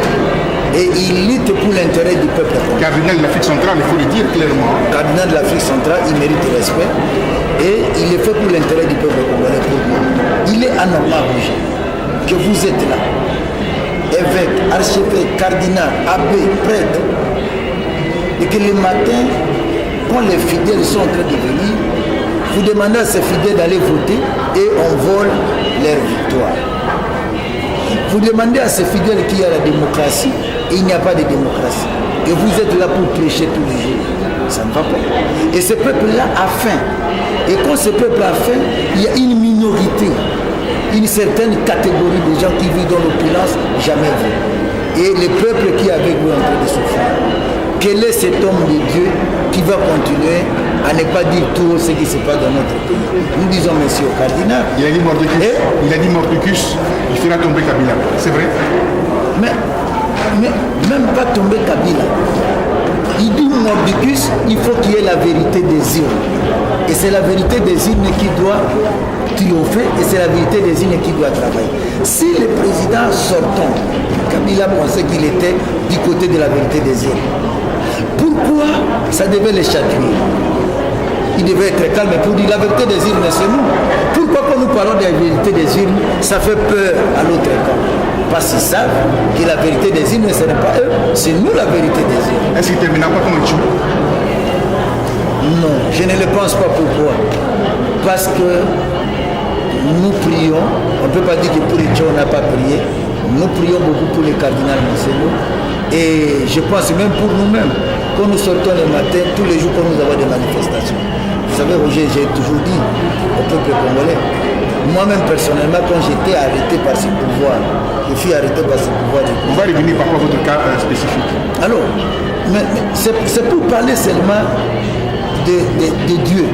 Et il lutte pour l'intérêt du peuple. Cardinal de l'Afrique centrale, il faut le dire clairement. Cardinal de l'Afrique centrale, il mérite respect. Et il le fait pour l'intérêt du peuple congolais. Il est anormal, Roger, que vous êtes là. Évêque, archevêque, cardinal, abbé, prêtre. Et que le matin, quand les fidèles sont en train de venir, vous demandez à ces fidèles d'aller voter et on vole leur victoire. Vous demandez à ces fidèles qu'il y a la démocratie, et il n'y a pas de démocratie. Et vous êtes là pour prêcher tous les jours. Ça ne va pas. Et ce peuple-là a faim. Et quand ce peuple a faim, il y a une minorité, une certaine catégorie de gens qui vivent dans l'opulence jamais vue. Et le peuple qui est avec vous en train de souffrir. Quel est cet homme de Dieu qui va continuer à ne pas dire tout ce qui se passe dans notre pays? Nous disons, monsieur le cardinal. Il a dit Mordicus, il fera tomber Kabila. C'est vrai? Mais même pas tomber Kabila. Il dit Mordicus, il faut qu'il y ait la vérité des urnes. Et c'est la vérité des urnes qui doit triompher et c'est la vérité des urnes qui doit travailler. Si le président sortant, Kabila pensait qu'il était du côté de la vérité des urnes, pourquoi ça devait le chatouiller? Il devait être calme pour dire la vérité des urnes, c'est nous. Pourquoi quand nous parlons de la vérité des urnes, ça fait peur à l'autre camp? Parce qu'ils savent que la vérité des urnes, ce n'est pas eux, c'est nous la vérité des urnes. Est-ce qu'il ne terminera pas comme un chou? Non, je ne le pense pas. Pourquoi? Parce que nous prions, on ne peut pas dire que pour les gens on n'a pas prié, nous prions beaucoup pour les cardinals Monseigneur. Et je pense même pour nous-mêmes, quand nous sortons le matin, tous les jours quand nous avons des manifestations. Vous savez, Roger, j'ai toujours dit au peuple congolais, moi-même personnellement, quand j'étais arrêté par ce pouvoir, je suis arrêté par ce pouvoir. On va revenir par rapport à votre cas spécifique. Alors, mais c'est pour parler seulement de Dieu,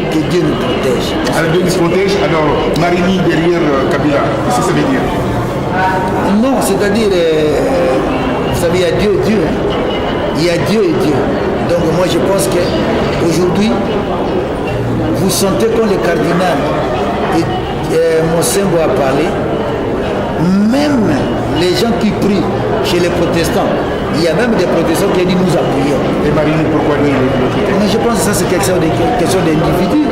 que Dieu nous protège. Alors Dieu nous protège, alors Marini derrière Kabila, qu'est-ce que ça veut dire? Non, c'est-à-dire, vous savez, il y a Dieu et Dieu. Hein. Il y a Dieu et Dieu. Donc moi je pense qu'aujourd'hui, vous sentez quand le cardinal Monsengo a parlé, même les gens qui prient chez les protestants, il y a même des protestants qui ont dit nous appuyons. Et Marini, pourquoi dire l'autre côté? Mais je pense que ça c'est question d'individu.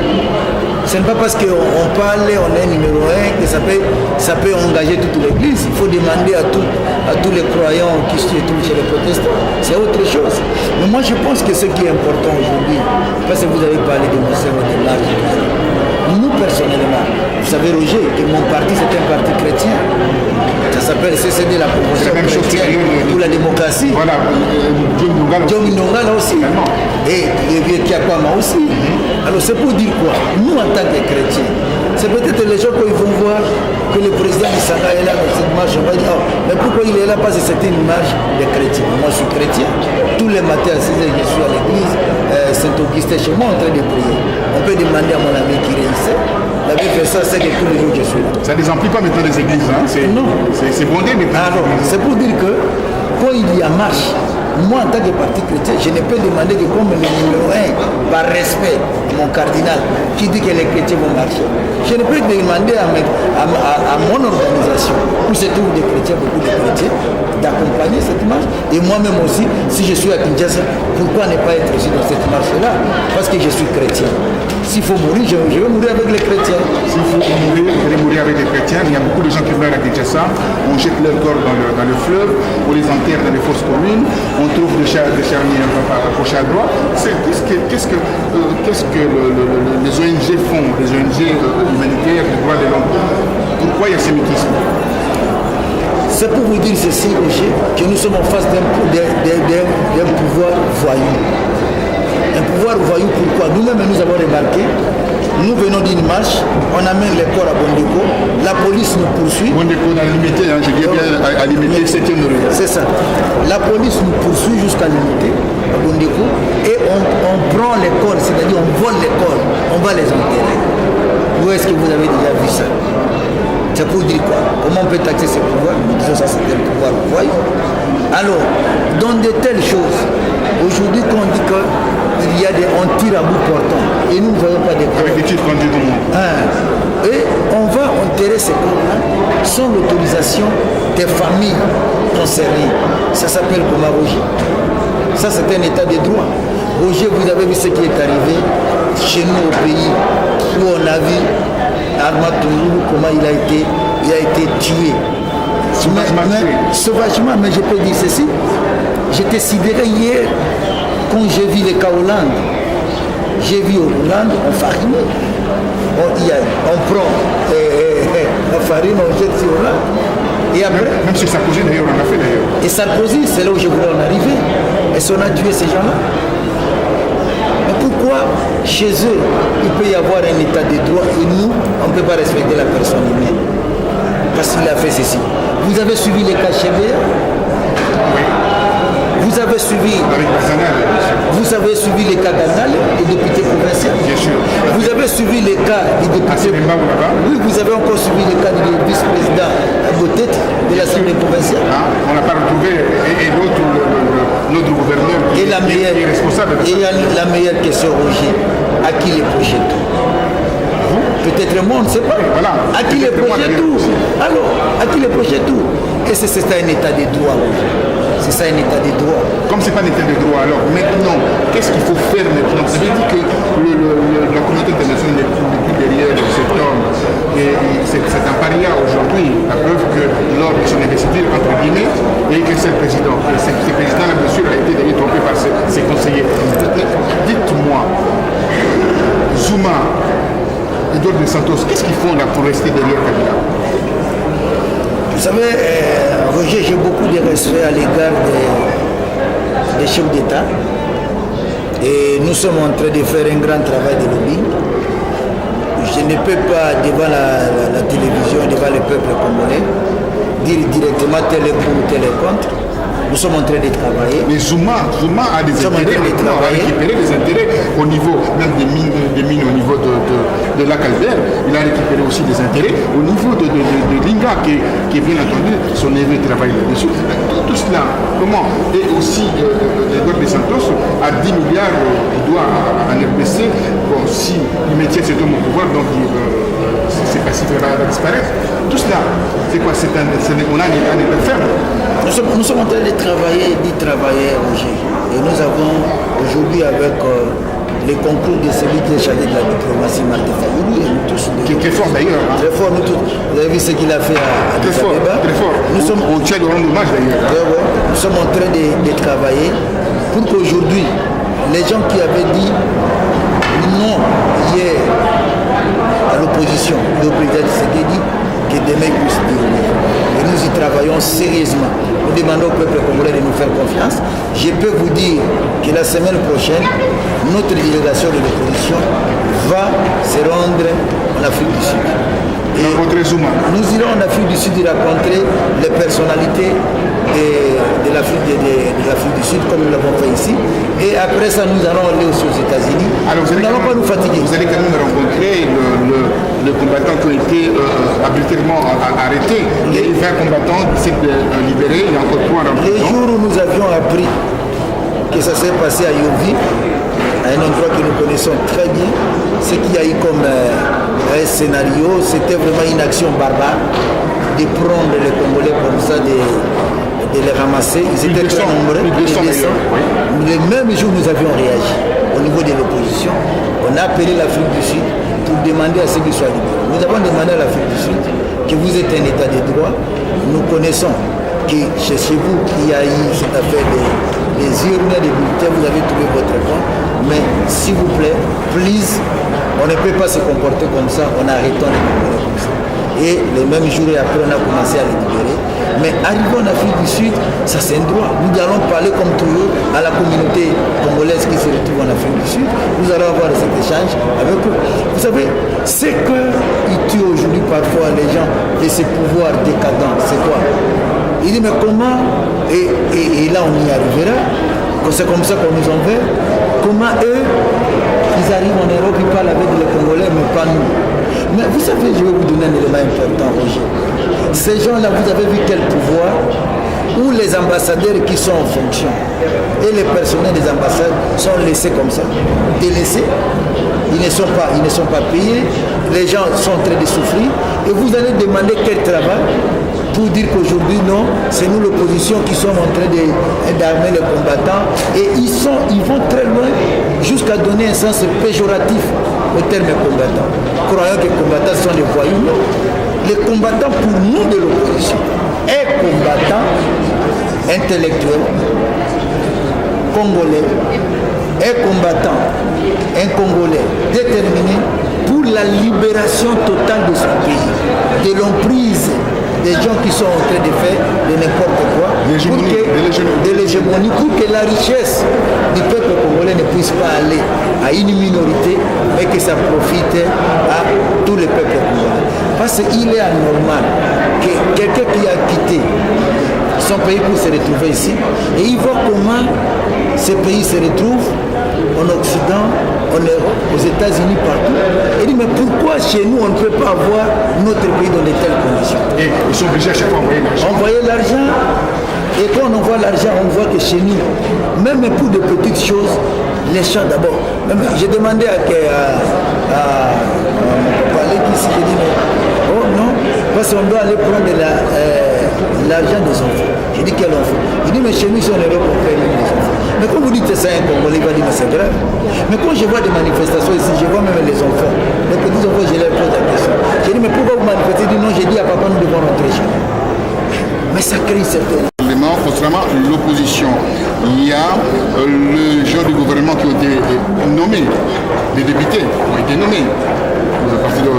Ce n'est pas parce qu'on parle, on est numéro un, que ça peut engager toute l'église. Il faut demander à tous les croyants qui se trouvent chez les protestants. C'est autre chose. Mais moi je pense que ce qui est important aujourd'hui, parce que vous avez parlé de Monseigneur de l'âge, nous personnellement, vous savez Roger, que mon parti c'est un parti chrétien. Ça s'appelle CCD, la Convention chrétienne pour la démocratie. Voilà, John Ndongala aussi. Et Kiakwama aussi. Alors c'est pour dire quoi? Nous en tant que chrétiens, c'est peut-être les gens quand ils vont voir que le président Bissanga est là dans cette marche, on va dire, oh, mais pourquoi il est là? Parce que c'était une marche des chrétiens. Moi je suis chrétien, tous les matins à 6h je suis à l'église Saint-Augustin chez moi en train de prier. On peut demander à mon ami qui réussit. L'abbé fait ça, c'est que tous les jours je suis là. Ça ne désemplit pas maintenant les églises, hein? Non. C'est bondé maintenant. Alors, c'est pour dire que quand il y a marche, moi en tant que parti chrétien, je ne peux demander que comme le numéro 1, par respect à mon cardinal, qui dit que les chrétiens vont marcher, je ne peux demander à mon organisation, où se trouvent des chrétiens, beaucoup de chrétiens, d'accompagner cette marche. Et moi-même aussi, si je suis à Kinshasa, pourquoi ne pas être aussi dans cette marche-là? Parce que je suis chrétien. S'il faut mourir, je vais mourir avec les chrétiens. S'il faut mourir, vous allez mourir avec les chrétiens. Il y a beaucoup de gens qui meurent à Kinshasa. On jette leur corps dans le fleuve, on les enterre dans les fosses communes, on trouve des charniers à gauche à droite. Qu'est-ce que les ONG font, les ONG humanitaires, les droits de l'homme? Pourquoi il y a ce mutisme? C'est pour vous dire ceci, Roger, que nous sommes en face d'un pouvoir voyou. Un pouvoir voyou, pourquoi? Nous-mêmes, nous avons remarqué, nous venons d'une marche, on amène les corps à Bondeko, la police nous poursuit. Bondeko, on a limité, hein, je dis bien à limiter 7e rue. C'est ça. La police nous poursuit jusqu'à limiter à Bondeko et on prend les corps, c'est-à-dire on vole les corps, on va les enterrer. Où est-ce que vous avez déjà vu ça? C'est pour dire quoi? Comment on peut taxer ce pouvoir? Nous disons ça, c'est un pouvoir voyou. Alors, dans de telles choses, aujourd'hui, quand on dit qu'on tire à bout portant, et nous ne voyons pas des corps. Avec des titres qu'on dit non. Et on va enterrer ces corps-là sans l'autorisation des familles concernées. Ça s'appelle comment, Roger? Ça, c'est un état de droit. Roger, vous avez vu ce qui est arrivé chez nous au pays, où on a vu Arma Tungulu, comment il a été tué. Sauvagement, mais je peux dire ceci. J'étais sidéré hier quand j'ai vu les cas Hollande. J'ai vu au Hollande, on farine. On prend la farine, on jette sur Hollande. Et après, même si Sarkozy d'ailleurs on a fait d'ailleurs. Et Sarkozy, c'est là où je voulais en arriver. Est-ce qu'on a tué ces gens-là? Mais pourquoi chez eux, il peut y avoir un état de droit et nous, on ne peut pas respecter la personne humaine? Parce qu'il a fait ceci. Vous avez suivi les cas Chébéa? Oui. Vous avez suivi, Avec Bazanal, vous avez suivi les cas d'Anal, les députés provinciaux. bien sûr. Vous avez suivi les cas des À députés. Sénéma ou là-bas. Oui, vous avez encore suivi les cas du vice-président Botet de l'Assemblée provinciale. Hein, on n'a pas retrouvé, et l'autre, notre gouverneur Et la meilleure, qui est responsable de ça. la meilleure question, Roger, à qui les projets tout? Peut-être moi, on ne sait pas. Voilà. À qui les Peut-être moi, projets tout? Alors, à qui les projets tout? Et c'est ça un état de droit, Roger. C'est ça un état de droit. Comme ce n'est pas un état de droit, alors maintenant, qu'est-ce qu'il faut faire maintenant? Ça veut dire que la communauté internationale n'est plus derrière cet homme. Et c'est un paria aujourd'hui, la preuve que lors de son investiture, entre guillemets, et que c'est le président. Et ce président-là, bien sûr, a été d'ailleurs trompé par ses conseillers. Dites-moi, Zuma, Eduardo dos Santos, qu'est-ce qu'ils font là pour rester derrière Kabila? Vous savez, Roger, j'ai beaucoup de respect à l'égard des chefs d'État. Et nous sommes en train de faire un grand travail de lobbying. Je ne peux pas, devant la télévision, devant le peuple congolais, dire directement tel est pour ou tel est contre. Nous sommes en train de travailler. Mais Zuma a des intérêts, maintenant, a récupéré des intérêts au niveau même des mines au niveau de la Calvaire. Il a récupéré aussi des intérêts au niveau de Linga, qui est bien entendu, son neveu travaille là-dessus. Tout cela, comment? Et aussi, Eduardo dos Santos a 10 milliards, il doit en RPC. Bon, si il maintient cet homme au pouvoir, donc c'est passif va disparaître. Tout cela, c'est quoi? On a un état ferme. Nous sommes en train de travailler, Roger. Et nous avons aujourd'hui avec les concours de celui qui est chargé de la diplomatie, Martin Fayoulou, et nous tous. Qui est très fort d'ailleurs. Hein. Très fort, nous tous. Vous avez vu ce qu'il a fait à Très fort, très fort. On tient de rendre hommage d'ailleurs. Hein. Nous sommes en train de travailler pour qu'aujourd'hui, les gens qui avaient dit non hier à l'opposition, le président Tshisekedi, que demain ils puissent dire oui. Et nous y travaillons sérieusement. Nous demandons au peuple congolais de nous faire confiance. Je peux vous dire que la semaine prochaine, notre délégation de l'opposition va se rendre en Afrique du Sud. Et nous irons en Afrique du Sud rencontrer les personnalités de l'Afrique du Sud, comme nous l'avons fait ici. Et après ça, nous allons aller aussi aux États-Unis. Nous n'allons pas nous fatiguer. Vous allez quand même rencontrer le combattant qui a été arbitrairement arrêté. Il y a eu 20 combattants qui sont libérés. Il y a encore 3 en Les jours où nous avions appris que ça s'est passé à Yovi, à un endroit que nous connaissons très bien, ce qu'il y a eu comme un scénario, c'était vraiment une action barbare de prendre les Congolais comme ça, de les ramasser. Ils étaient très nombreux. Le même jour, nous avions réagi au niveau de l'opposition. On a appelé l'Afrique du Sud pour demander à ceux qui soient libérés. Nous avons demandé à l'Afrique du Sud que vous êtes un état de droit. Nous connaissons que chez vous, il y a eu cette affaire des urnes, des bulletins, vous avez trouvé votre compte. Mais s'il vous plaît, please, on ne peut pas se comporter comme ça, on arrêtons de comporter comme ça. Et le même jour et après, on a commencé à les libérer. Mais arrivé en Afrique du Sud, ça c'est un droit. Nous allons parler comme toujours à la communauté congolaise qui se retrouve en Afrique du Sud. Nous allons avoir cet échange avec eux. Vous savez, ce qu'ils tuent aujourd'hui parfois les gens de ces pouvoirs décadents, c'est quoi? Il dit mais comment, et là on y arrivera, c'est comme ça qu'on nous en veut, comment eux, ils arrivent en Europe, ils parlent avec les Congolais, mais pas nous. Mais vous savez, je vais vous donner un élément important, Roger. Ces gens-là, vous avez vu quel pouvoir, où les ambassadeurs qui sont en fonction et les personnels des ambassades sont laissés comme ça, délaissés. Ils ne sont pas payés, les gens sont en train de souffrir, et vous allez demander quel travail pour dire qu'aujourd'hui, non, c'est nous l'opposition qui sommes en train d'armer les combattants, et ils vont très loin jusqu'à donner un sens péjoratif au terme combattant. Croyant que les combattants sont des voyous, non. Les combattants pour nous de l'opposition, un combattant intellectuel, congolais, un combattant, un Congolais déterminé pour la libération totale de son pays, de l'emprise des gens qui sont en train de faire de n'importe quoi, de l'hégémonie, pour que la richesse du peuple congolais ne puisse pas aller à une minorité, mais que ça profite à tout le peuple congolais. Parce qu'il est anormal que quelqu'un qui a quitté son pays pour se retrouver ici, et il voit comment ce pays se retrouve en Occident, en Europe, aux États-Unis, partout. Et dit, mais pourquoi chez nous, on ne peut pas avoir notre pays dans de telles conditions? Et ils sont obligés à chaque fois envoyer l'argent. Et quand on envoie l'argent, on voit que chez nous, même pour de petites choses, les champs d'abord. J'ai demandé à parler ici, j'ai dit, oh non, parce qu'on doit aller prendre l'argent des enfants. J'ai dit, quel enfant? Il dit, mais chez nous, si on est là pour faire les enfants. Mais quand vous dites que c'est un Congolais, il va dire, mais c'est grave. Mais quand je vois des manifestations ici, je vois même les enfants, les petits enfants, je leur pose la question. J'ai dit, mais pourquoi vous manifestez? Il dit, non, j'ai dit à papa, nous devons rentrer chez nous. Mais ça crée certaines. Contrairement à l'opposition, il y a les gens du gouvernement qui ont été nommés, des députés ont été nommés, le parti de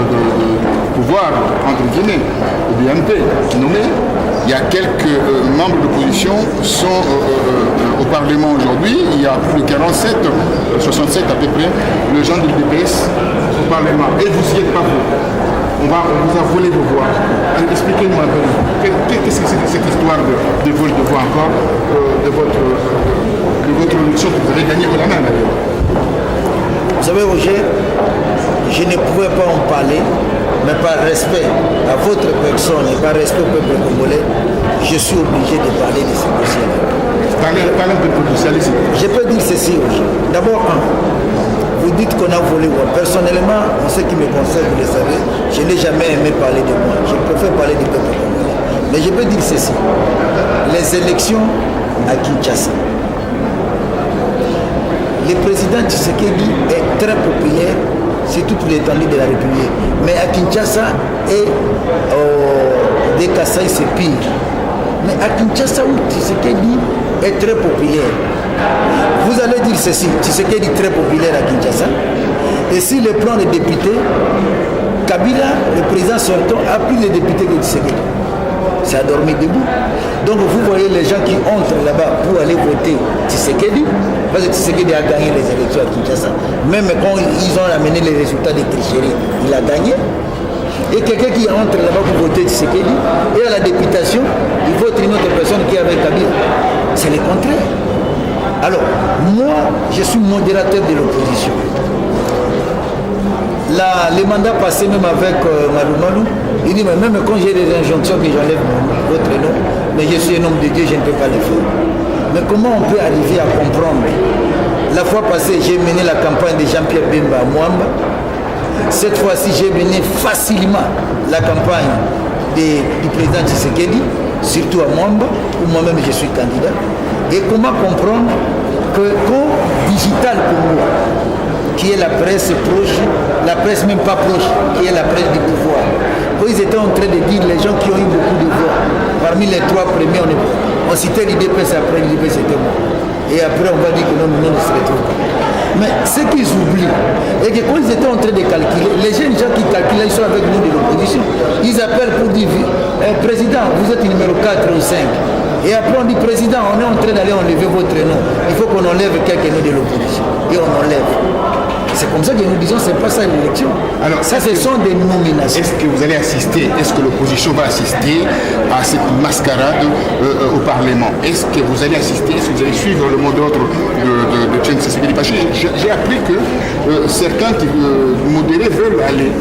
pouvoir, entre guillemets, le BNP nommé. Il y a quelques membres d'opposition qui sont au Parlement aujourd'hui. Il y a plus de 47, 67 à peu près, les gens du DPS au Parlement. Et vous n'y êtes pas vous. On vous a volé vos voix. Expliquez-nous un peu. Qu'est-ce que c'est cette histoire de vol de voix encore, de votre élection que vous avez gagnée au la main d'ailleurs? Vous savez, Roger, je ne pouvais pas en parler, mais par respect à votre personne et par respect au peuple congolais, je suis obligé de parler de ce dossier-là. Parlez un peu de dossier. Je peux dire ceci, Roger. D'abord, vous dites qu'on a volé. Personnellement, en ce qui me concerne, vous le savez, je n'ai jamais aimé parler de moi. Je préfère parler du peuple congolais. Mais je peux dire ceci. Les élections à Kinshasa. Le président Tshisekedi est très populaire sur toute l'étendue de la République. Mais à Kinshasa et au Kasaï, c'est pire. Mais à Kinshasa, où Tshisekedi est très populaire, vous allez dire ceci, Tshisekedi est très populaire à Kinshasa. Et si le plan des députés, Kabila, le président sortant, a plus de députés que Tshisekedi. C'est à dormir debout. Donc vous voyez les gens qui entrent là-bas pour aller voter Tshisekedi, parce que Tshisekedi a gagné les élections à Kinshasa. Même quand ils ont amené les résultats des tricheries, il a gagné. Et quelqu'un qui entre là-bas pour voter Tshisekedi, et à la députation, il vote une autre personne qui est avec Kabila. C'est le contraire. Alors, moi, je suis modérateur de l'opposition. Les mandats passés, même avec Malou, il dit, mais même quand j'ai des injonctions que j'enlève votre nom, mais je suis un homme de Dieu, je ne peux pas le faire. Mais comment on peut arriver à comprendre? La fois passée, j'ai mené la campagne de Jean-Pierre Bemba à Mwamba. Cette fois-ci, j'ai mené facilement la campagne du président Tshisekedi, surtout à Mwamba, où moi-même je suis candidat. Et comment comprendre que quand Digital Congo, qui est la presse proche, la presse même pas proche, qui est la presse du pouvoir, quand ils étaient en train de dire les gens qui ont eu beaucoup de voix, parmi les trois premiers, on citait l'IDPS, après l'IDPS c'était moi. Et après on va dire que non, ne se retrouve pas. Mais ce qu'ils oublient, et que quand ils étaient en train de calculer, les jeunes gens qui calculent, ils sont avec nous de l'opposition, ils appellent pour dire, président, vous êtes numéro 4 ou 5. Et après on dit, président, on est en train d'aller enlever votre nom. Il faut qu'on enlève quelqu'un de l'opposition. Et on enlève. C'est comme ça que nous disons, c'est pas ça l'élection. Alors, ça, ce sont des nominations. Est-ce que vous allez assister, est-ce que l'opposition va assister à cette mascarade au Parlement? Est-ce que vous allez assister, est-ce que vous allez suivre le mot d'ordre de Etienne Tshisekedi? Parce que j'ai appris que certains qui modérés veulent aller.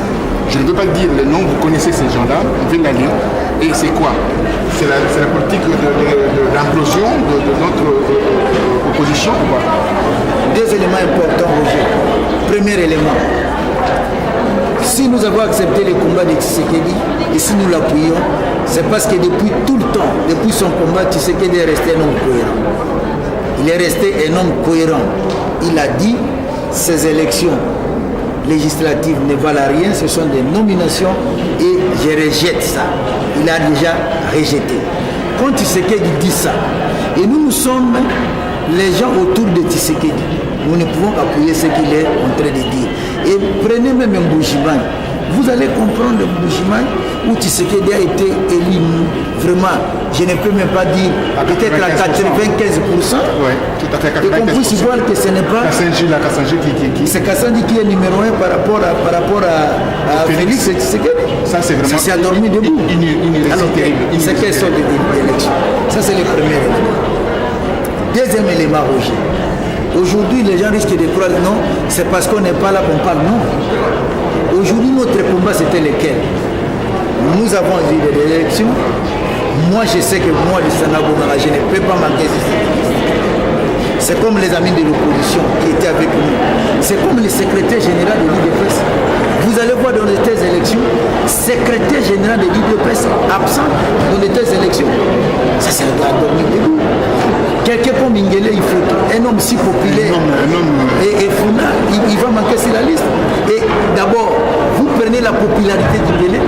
Je ne veux pas dire le nom, vous connaissez ces gens-là, ils veulent aller. Et c'est quoi? C'est la politique de l'implosion de notre opposition ou pas? Deux éléments importants, Roger. Premier élément, si nous avons accepté le combat de Tshisekedi et si nous l'appuyons, c'est parce que depuis tout le temps, depuis son combat, Tshisekedi est resté un homme cohérent. Il est resté un homme cohérent. Il a dit, ces élections législatives ne valent rien, ce sont des nominations et je rejette ça. Il a déjà rejeté. Quand Tshisekedi dit ça, et nous sommes les gens autour de Tshisekedi, nous ne pouvons appuyer ce qu'il est en train de dire. Et prenez même Mboujiban. Vous allez comprendre Mbujimayi où Tshisekedi a été élu vraiment, je ne peux même pas dire, peut-être à 95%. Oui, tout à fait. Et qu'on puisse voir que ce n'est pas... C'est Kassanji qui est numéro 1 par rapport à Félix Tshisekedi. Ça, c'est vraiment... Ça s'est endormi debout. Alors, c'est quelle sorte d'élection? Ça, c'est le premier élément. Deuxième élément, Roger. Aujourd'hui, les gens risquent de croire non, c'est parce qu'on n'est pas là qu'on parle. Non. Aujourd'hui, notre combat, c'était lequel? Nous avons eu des élections. Moi, je sais que moi, le Sanabonganga, je ne peux pas manquer. C'est comme les amis de l'opposition qui étaient avec nous. C'est comme le secrétaire général de l'UDPS. Vous allez voir dans les telles élections, secrétaire général de l'UDPS absent dans les telles élections. Ça, c'est un gars dormi debout. Quelqu'un comme Mingele, il faut un homme si populaire. Et Funa, il va manquer sur la liste. Et d'abord, vous prenez la popularité d'Ingele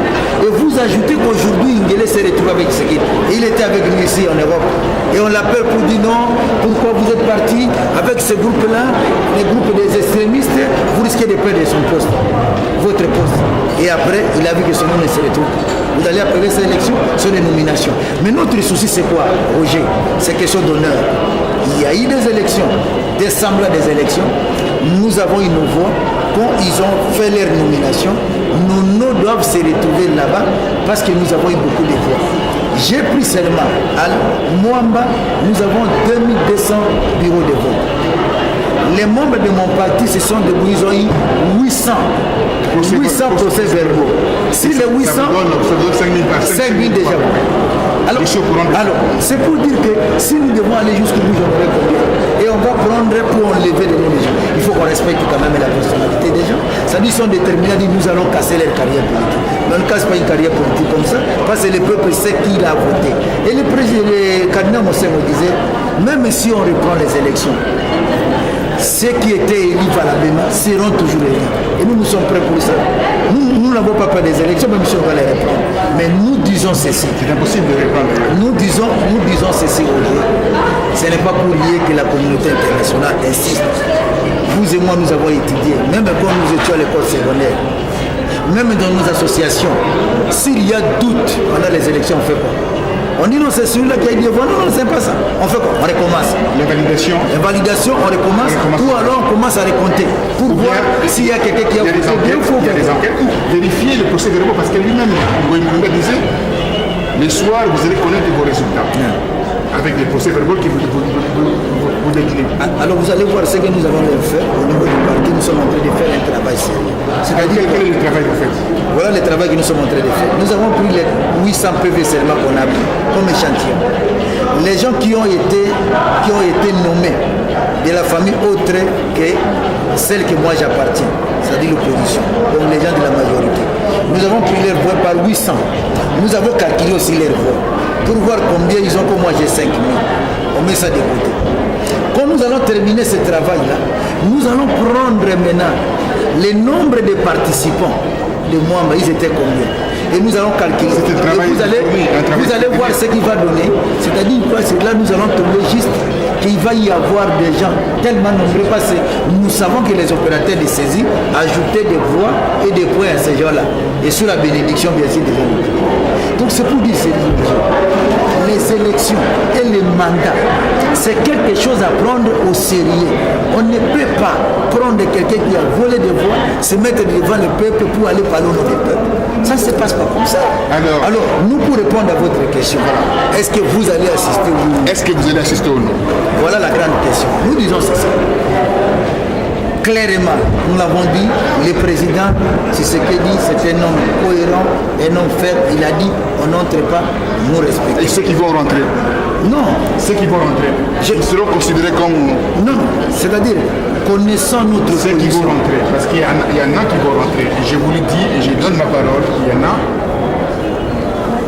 et vous ajoutez qu'aujourd'hui, Ingele s'est retrouvé avec Tshisekedi. Il était avec nous ici en Europe. Et on l'appelle pour dire non, pourquoi vous êtes parti avec ce groupe-là, les groupes des extrémistes, vous risquez de perdre son poste, votre poste. Et après, il a vu que son nom ne se retrouve. Vous allez appeler ces élections sur les nominations. Mais notre souci, c'est quoi, Roger? C'est question d'honneur. Il y a eu des élections, des semblants des élections. Nous avons eu nos voix. Quand ils ont fait leur nomination, nos noms doivent se retrouver là-bas parce que nous avons eu beaucoup de voix. J'ai pris seulement à Mwamba, nous avons 2200 bureaux de vote. Les membres de mon parti se sont débrouillés, ils ont eu 800 procès verbaux. Si les 800, ça donne 5000 déjà. Alors, c'est pour dire que si nous devons aller jusqu'au bout, j'en aurai combien? Et on va prendre pour enlever les noms des gens. Il faut qu'on respecte quand même la personnalité des gens. Ça dit, ils sont déterminés à dire nous allons casser leur carrière politique. Mais on ne casse pas une carrière politique comme ça, parce que le peuple sait qui l'a voté. Et le président, le cardinal Mossé me disait, même si on reprend les élections, ceux qui étaient élus valablement seront toujours élus. Et nous sommes prêts pour ça. Nous n'avons pas peur des élections, même si on va les reprendre. Mais nous disons ceci. C'est impossible de reprendre. Nous disons ceci aujourd'hui. Ce n'est pas pour lier que la communauté internationale insiste. Vous et moi, nous avons étudié, même quand nous étions à l'école secondaire, même dans nos associations, s'il y a doute pendant les élections, on fait quoi? On dit non, c'est celui-là qui a dit voilà, non, c'est pas ça. On fait quoi? On recommence. L'invalidation, on recommence. Ou alors on commence à recompter pour voir s'il y a quelqu'un qui a voté bien. Il y a des enquêtes ou vérifier le procès verbal parce que lui-même, Mouemba disait, le soir, vous allez connaître vos résultats. Avec des procès verbaux qui vous déclinent. Alors vous allez voir ce que nous allons faire au niveau du parti. Nous sommes en train de faire un travail sérieux. C'est-à-dire quel est le travail que vous faites? Voilà le travail que nous sommes en train de faire. Nous avons pris les 800 PV seulement qu'on a pris comme échantillon. Les gens qui ont été nommés de la famille autre que celle que moi j'appartiens, c'est-à-dire l'opposition, donc les gens de la majorité. Nous avons pris leurs voix par 800. Nous avons calculé aussi leurs voix pour voir combien ils ont, comme moi j'ai 5000. On met ça de côté. Quand nous allons terminer ce travail-là, nous allons prendre maintenant le nombre de participants de Mwamba, ils étaient combien? Et nous allons calculer. Et vous allez voir ce qu'il va donner. C'est-à-dire que là, nous allons tomber juste qu'il va y avoir des gens tellement nombreux parce que nous savons que les opérateurs de saisie ajoutaient des voix et des points à ces gens-là. Et sur la bénédiction, bien sûr, des gens. Donc c'est pour dire les élections et les mandats, c'est quelque chose à prendre au sérieux. On ne peut pas prendre quelqu'un qui a volé des voix, se mettre devant le peuple pour aller parler au nom du peuple. Ça ne se passe pas comme ça. Alors, nous, pour répondre à votre question, est-ce que vous allez assister ou non? Est-ce que vous allez assister ou non? Voilà la grande question. Nous disons ça. Clairement, nous l'avons dit, le président, c'est ce qu'il dit, c'est un homme cohérent, un homme ferme. Il a dit, on n'entre pas, nous respectons. Et ceux qui vont rentrer? Non. Ceux qui vont rentrer, ils seront considérés comme... Non, c'est-à-dire, connaissant notre ceux qui vont rentrer, parce qu'il y en a qui vont rentrer. Et je vous le dis, et je donne ma parole, il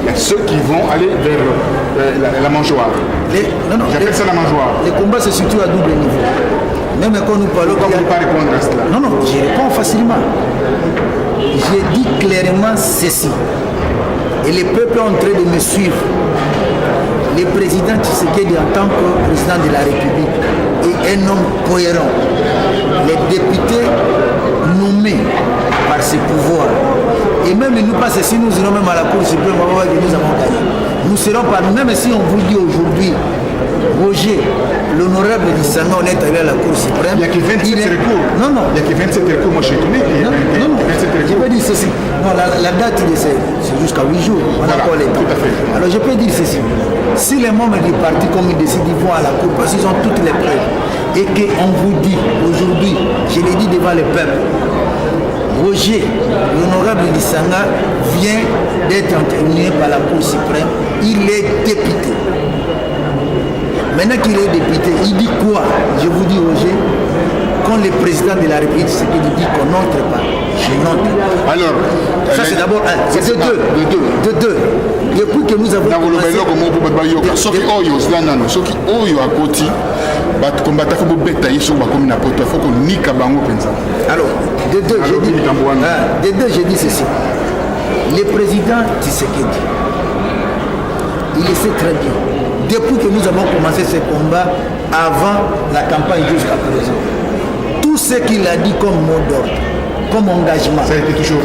y a ceux qui vont aller vers la mangeoire. J'appelle ça la mangeoire. Les combats se situent à double niveau. Même quand nous parlons... Pourquoi vous ne pouvez pas répondre à cela? Non, je réponds facilement. J'ai dit clairement ceci. Et le peuple est en train de me suivre. Le président Tshisekedi, en tant que président de la République, est un homme cohérent. Les députés nommés par ses pouvoirs Et même nous passons, si nous irons même à la Cour suprême, on va voir que nous avons gagné. Nous serons pas, même si on vous dit aujourd'hui, Roger, l'honorable Lissanga, on est allé à la Cour suprême. Il n'y a que 27 recours. Non, non. Il n'y a que 27 recours. Moi, je suis étonné. Non, non. Je peux dire ceci. Non, la date, c'est jusqu'à 8 jours. On a encore les temps. Tout à fait. Alors, je peux dire ceci. Si les membres du parti, comme ils décident, ils vont à la Cour, parce qu'ils ont toutes les preuves, et qu'on vous dit aujourd'hui, je l'ai dit devant le peuple, Roger, l'honorable Lissanga, vient d'être entériné par la Cour suprême. Il est député. Maintenant qu'il est député, il dit quoi? Je vous dis, Roger, quand le président de la République, c'est qu'il dit qu'on n'entre pas, je n'entre pas. Alors, ça c'est d'abord un, c'est de deux. Depuis que nous avons commencé... Alors, de deux, j'ai dit ceci. Le président Tshisekedi, il le sait très bien. Depuis que nous avons commencé ce combat, avant la campagne jusqu'à présent, tout ce qu'il a dit comme mot d'ordre, comme engagement,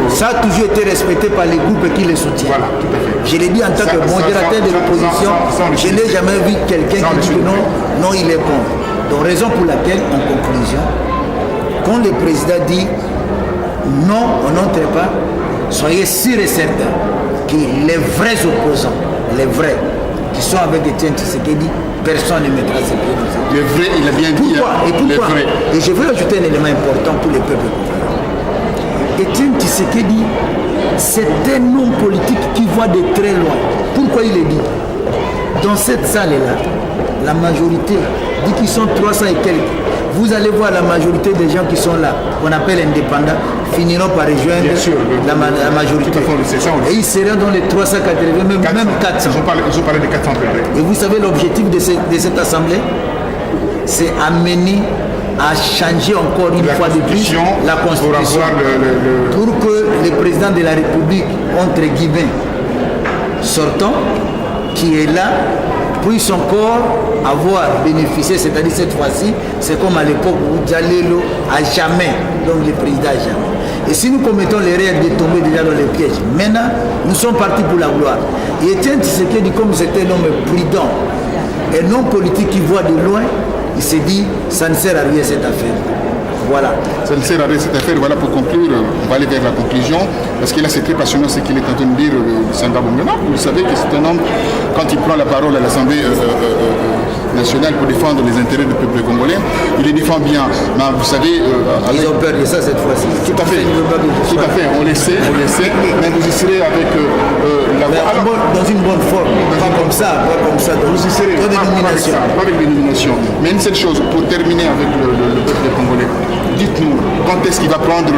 ça a toujours été respecté par les groupes qui le soutiennent. Voilà, tout à fait. Je l'ai dit en tant que modérateur de l'opposition, je n'ai jamais vu quelqu'un qui dit que non, il est contre. Donc raison pour laquelle, en conclusion, quand le président dit non, on n'entre pas, soyez sûrs et certains que les vrais opposants, les vrais, qui sont avec Étienne Tshisekedi, personne ne mettra ses pieds dans ça. Les vrais, il a bien dit. Pourquoi? Et pourquoi? Les vrais. Et je veux ajouter un élément important pour les peuples congolais. Étienne Tshisekedi, c'est un homme politique qui voit de très loin. Pourquoi il est dit? Dans cette salle-là, la majorité dit qu'ils sont 300 et quelques. Vous allez voir la majorité des gens qui sont là, qu'on appelle indépendants, finiront par rejoindre la majorité. Et ils seront dans les 380, même 400. Ils ont parlé de 400. Et vous savez l'objectif de cette assemblée? C'est amener à changer encore une fois de plus la Constitution pour que le président de la République, entre guillemets, sortant, qui est là, puisse encore avoir bénéficié, c'est-à-dire cette fois-ci, c'est comme à l'époque où Diallo à jamais, donc le président à jamais. Et si nous commettons l'erreur de tomber déjà dans les pièges, maintenant, nous sommes partis pour la gloire. Et Étienne Tshisekedi, comme c'était un homme prudent, un homme politique qui voit de loin, il s'est dit, ça ne sert à rien cette affaire. Voilà. Ça ne sert à rien cette affaire. Voilà, pour conclure, on va aller vers la conclusion, parce que là c'est très passionnant ce qu'il est en train de dire, Lissanga Bongana. Vous savez que c'est un homme, quand il prend la parole à l'Assemblée nationale pour défendre les intérêts du peuple congolais, il les défend bien. Mais vous savez... ils ont peur de ça cette fois-ci. Tout à fait. Tout à fait, on le sait, mais vous y serez avec la voix... Dans une bonne forme, pas comme ça, vous y serez, pas avec l'élimination. Mais une seule chose, pour terminer avec le peuple congolais, dites-nous, quand est-ce qu'il va prendre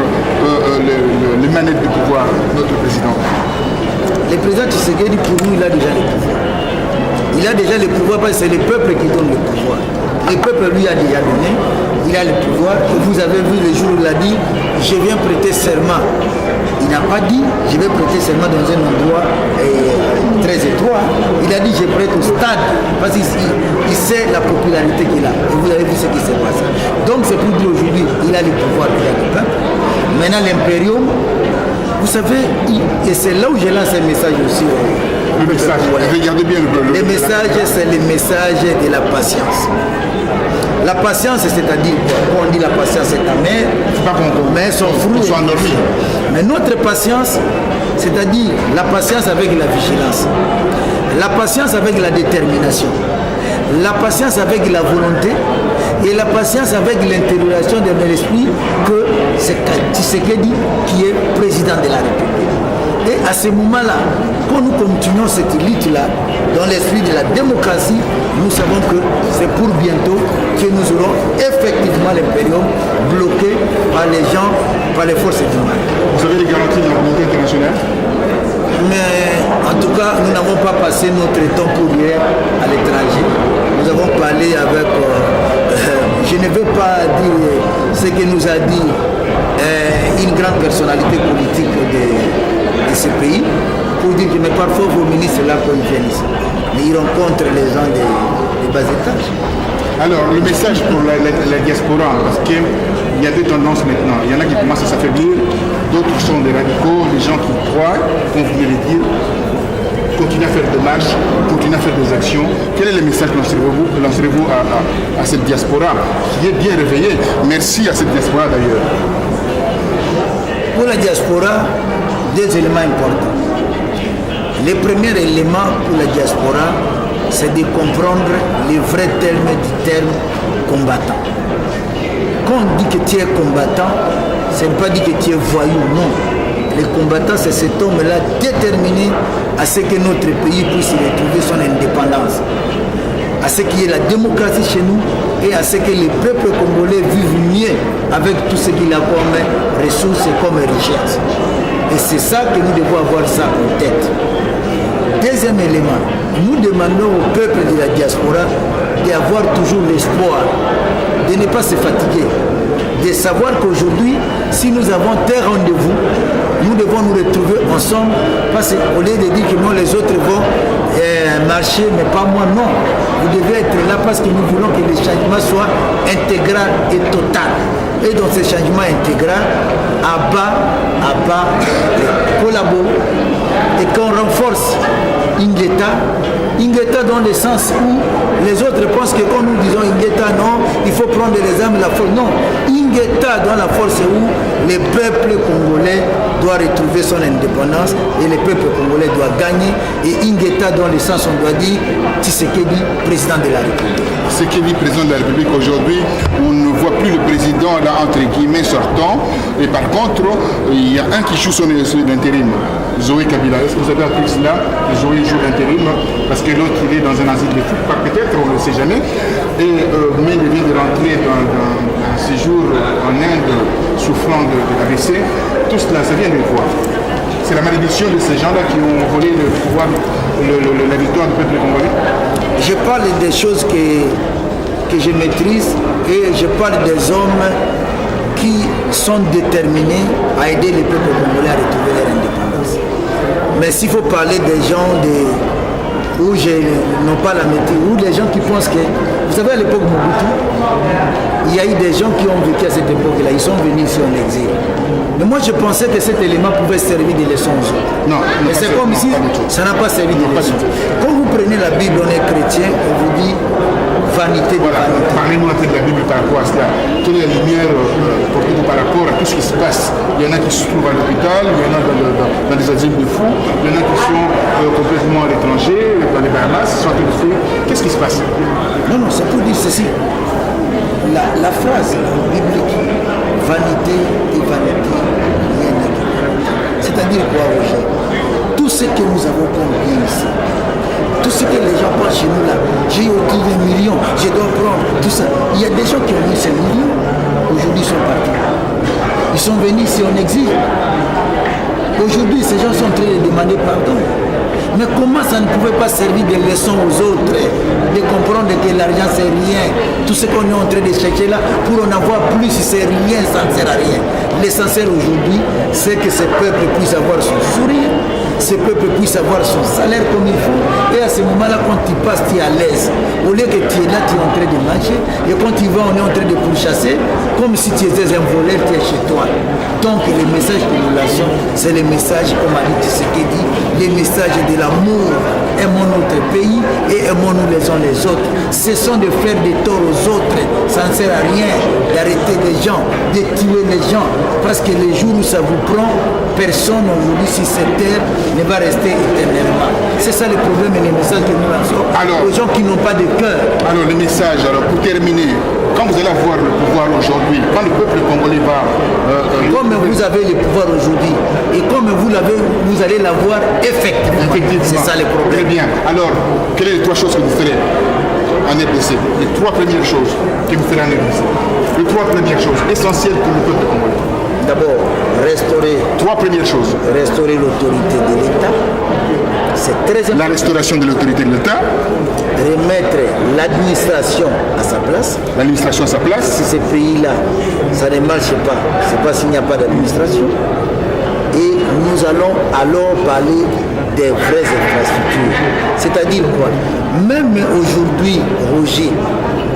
les manettes du pouvoir, notre président? Le président Tshisekedi, pour nous, il a déjà le pouvoir. Il a déjà le pouvoir parce que c'est le peuple qui donne le pouvoir. Le peuple lui a déjà donné, il a le pouvoir. Et vous avez vu le jour où il a dit, je viens prêter serment. Il n'a pas dit, je vais prêter serment dans un endroit très étroit. Il a dit, je prête au stade. Parce qu'il sait la popularité qu'il a. Et vous avez vu ce qui s'est passé. Donc c'est pour dire aujourd'hui, il a le pouvoir déjà du peuple. Maintenant l'impérium, vous savez, et c'est là où je lance un message aussi. Le message, regardez bien le message, c'est le message de la patience. La patience, c'est-à-dire, quand on dit la patience, c'est ta mère, mais son fruit sont endormis. Mais notre patience, c'est-à-dire la patience avec la vigilance, la patience avec la détermination, la patience avec la volonté et la patience avec l'intériorisation de l'esprit que c'est Tshisekedi qui est président de la République. Et à ce moment-là, quand nous continuons cette lutte-là, dans l'esprit de la démocratie, nous savons que c'est pour bientôt que nous aurons effectivement l'impérium bloqué par les gens, par les forces du mal. Vous avez les garanties de la communauté internationale? Mais en tout cas, nous n'avons pas passé notre temps pour hier à l'étranger. Nous avons parlé avec, je ne veux pas dire ce que nous a dit une grande personnalité politique de ce pays, pour dire que mais parfois vos ministres là quand ils viennent ici, mais ils rencontrent les gens les bas étages. Alors, le message pour la diaspora, parce qu'il y a deux tendances maintenant. Il y en a qui commencent à s'affaiblir, d'autres sont des radicaux, des gens qui croient, comme vous venez de dire, continuez à faire des marches, continuez à faire des actions. Quel est le message que lancerez-vous à cette diaspora qui est bien réveillée? Merci à cette diaspora d'ailleurs. Pour la diaspora, deux éléments importants. Le premier élément pour la diaspora, c'est de comprendre les vrais termes du terme combattant. Quand on dit que tu es combattant, ça ne veut pas dire que tu es voyou, non. Les combattants, c'est cet homme-là déterminé à ce que notre pays puisse retrouver son indépendance, à ce qu'il y ait la démocratie chez nous et à ce que les peuples congolais vivent mieux avec tout ce qu'il a comme ressources et comme richesse. Et c'est ça que nous devons avoir ça en tête. Deuxième élément, nous demandons au peuple de la diaspora d'avoir toujours l'espoir, de ne pas se fatiguer, de savoir qu'aujourd'hui, si nous avons tel rendez-vous, nous devons nous retrouver ensemble, parce qu'au lieu de dire que non, les autres vont marcher, mais pas moi, non. Vous devez être là parce que nous voulons que le changement soit intégral et total. Et dans ce changement intégral, à bas, collabore et qu'on renforce Ingeta dans le sens où les autres pensent que quand nous disons Ingeta, non, il faut prendre les armes, la force. Non, Ingeta dans la force où le peuple congolais doit retrouver son indépendance et le peuple congolais doit gagner. Et Ingeta dans le sens où on doit dire Tshisekedi, président de la République. Tshisekedi, président de la République, aujourd'hui, on ne voit plus le président là, entre guillemets, sortant. Et par contre, il y a un qui joue son intérim, Zoé Kabila. Est-ce que vous avez appris cela? Zoé joue l'intérim parce que l'autre il est dans un asile de fou, peut-être, on ne le sait jamais. Et mais il vient de rentrer dans un séjour en Inde souffrant de l'AVC. Tout cela, ça vient de quoi? C'est la malédiction de ces gens-là qui ont volé le pouvoir, la victoire du peuple congolais. Je parle des choses que je maîtrise et je parle des hommes qui sont déterminés à aider le peuple congolais à retrouver leur indépendance. Mais s'il faut parler des gens où je n'ont pas la maîtrise, ou des gens qui pensent que... Vous savez, à l'époque Mobutu, il y a eu des gens qui ont vécu à cette époque-là, ils sont venus ici en exil. Mais moi, je pensais que cet élément pouvait servir de leçon aux autres. Non, mais c'est comme si ça n'a pas servi de leçon. Quand vous prenez la Bible, on est chrétien, on vous dit vanité de vanité. Parlez-nous un peu de la Bible par rapport à cela. Quelle est la lumière portée par rapport à tout ce qui se passe? Il y en a qui se trouvent à l'hôpital, il y en a dans les asiles de fous, il y en a qui sont complètement à l'étranger, dans les Bahamas, ils sont en train de faire. Qu'est-ce qui se passe? Non, c'est pour dire ceci. La phrase biblique, vanité et vanité, c'est-à-dire quoi, Roger? Tout ce que nous avons compris ici, tout ce que les gens pensent chez nous là, j'ai autour des millions, je dois prendre tout ça. Il y a des gens qui ont eu ces millions, aujourd'hui ils sont partis. Ils sont venus ici en exil. Aujourd'hui, ces gens sont en train de demander pardon. Mais comment ça ne pouvait pas servir de leçon aux autres, de comprendre que l'argent c'est rien, tout ce qu'on est en train de chercher là, pour en avoir plus, c'est rien, ça ne sert à rien. L'essentiel aujourd'hui, c'est que ce peuple puisse avoir son sourire, ce peuple puisse avoir son salaire comme il faut, et à ce moment-là, quand tu passes, tu es à l'aise. Au lieu que tu es là, tu es en train de manger, et quand tu vas, on est en train de pourchasser, comme si tu étais un voleur, tu es chez toi. Donc le message que nous lançons, c'est le message, comme a dit Tshisekedi, le message de l'amour. Aimons notre pays et aimons-nous les uns les autres. Cessons de faire des torts aux autres. Ça ne sert à rien d'arrêter les gens, de tuer les gens. Parce que les jours où ça vous prend, personne aujourd'hui sur cette terre ne va rester éternellement. C'est ça le problème et le message que nous lançons aux gens qui n'ont pas de cœur. Alors le message, pour terminer, quand vous allez avoir le pouvoir aujourd'hui, quand le peuple congolais va... comme vous avez le pouvoir aujourd'hui et comme vous allez l'avoir effectivement. C'est ça le problème. Très bien. Alors, quelles sont les trois choses que vous ferez en RDC? Les trois premières choses que vous ferez en RDC. Les trois premières choses essentielles pour le peuple congolais. D'abord, restaurer. Trois premières choses. Restaurer l'autorité de l'État. C'est très important. La restauration de l'autorité de l'État. Remettre l'administration à sa place. L'administration à sa place. Si ce pays-là, ça ne marche pas, c'est pas s'il n'y a pas d'administration. Et nous allons alors parler des vraies infrastructures. C'est-à-dire quoi? Même aujourd'hui, Roger,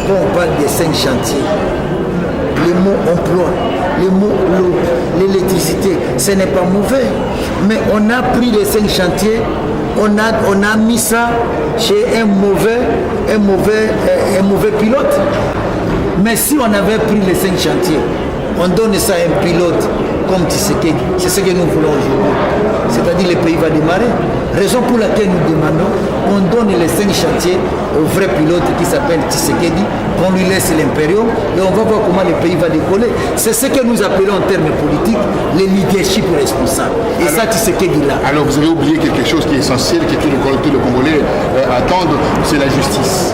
quand on parle des 5 chantiers, le mot emploi, le mot l'eau, l'électricité, ce n'est pas mauvais. Mais on a pris les 5 chantiers, on a mis ça chez un mauvais pilote. Mais si on avait pris les 5 chantiers, on donne ça à un pilote comme Tshisekedi, c'est ce que nous voulons aujourd'hui. C'est-à-dire le pays va démarrer. Raison pour laquelle nous demandons qu'on donne les 5 chantiers au vrai pilote qui s'appelle Tshisekedi, qu'on lui laisse l'impérium et on va voir comment le pays va décoller. C'est ce que nous appelons en termes politiques le leadership responsable. Et alors, ça, Tshisekedi là. Alors vous avez oublié quelque chose qui est essentiel, que tous les Congolais attendent, c'est la justice.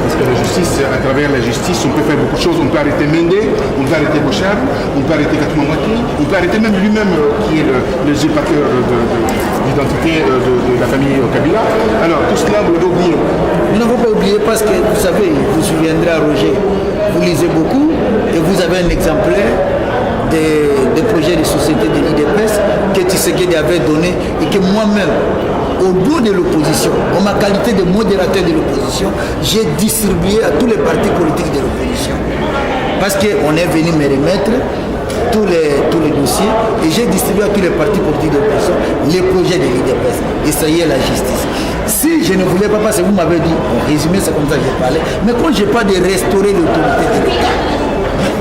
Parce que la justice, à travers la justice, on peut faire beaucoup de choses. On peut arrêter Mende, on peut arrêter Bochab, on peut arrêter Katumamaki, on peut arrêter même lui-même qui est le usurpateur d'identité de la famille Kabila. Alors tout cela, vous l'avez oublié. Nous n'avons pas oublié parce que, vous savez, vous vous souviendrez à Roger, vous lisez beaucoup et vous avez un exemplaire des projets de société de l'IDPS que Tshisekedi avait donné et que moi-même, au bout de l'opposition, en ma qualité de modérateur de l'opposition, j'ai distribué à tous les partis politiques de l'opposition. Parce qu'on est venu me remettre tous les dossiers et j'ai distribué à tous les partis politiques de l'opposition les projets de l'IDPS. Et ça y est, la justice. Si je ne voulais pas, parce que vous m'avez dit, en résumé, c'est comme ça que je parlais, mais quand je parle de restaurer l'autorité de l'État,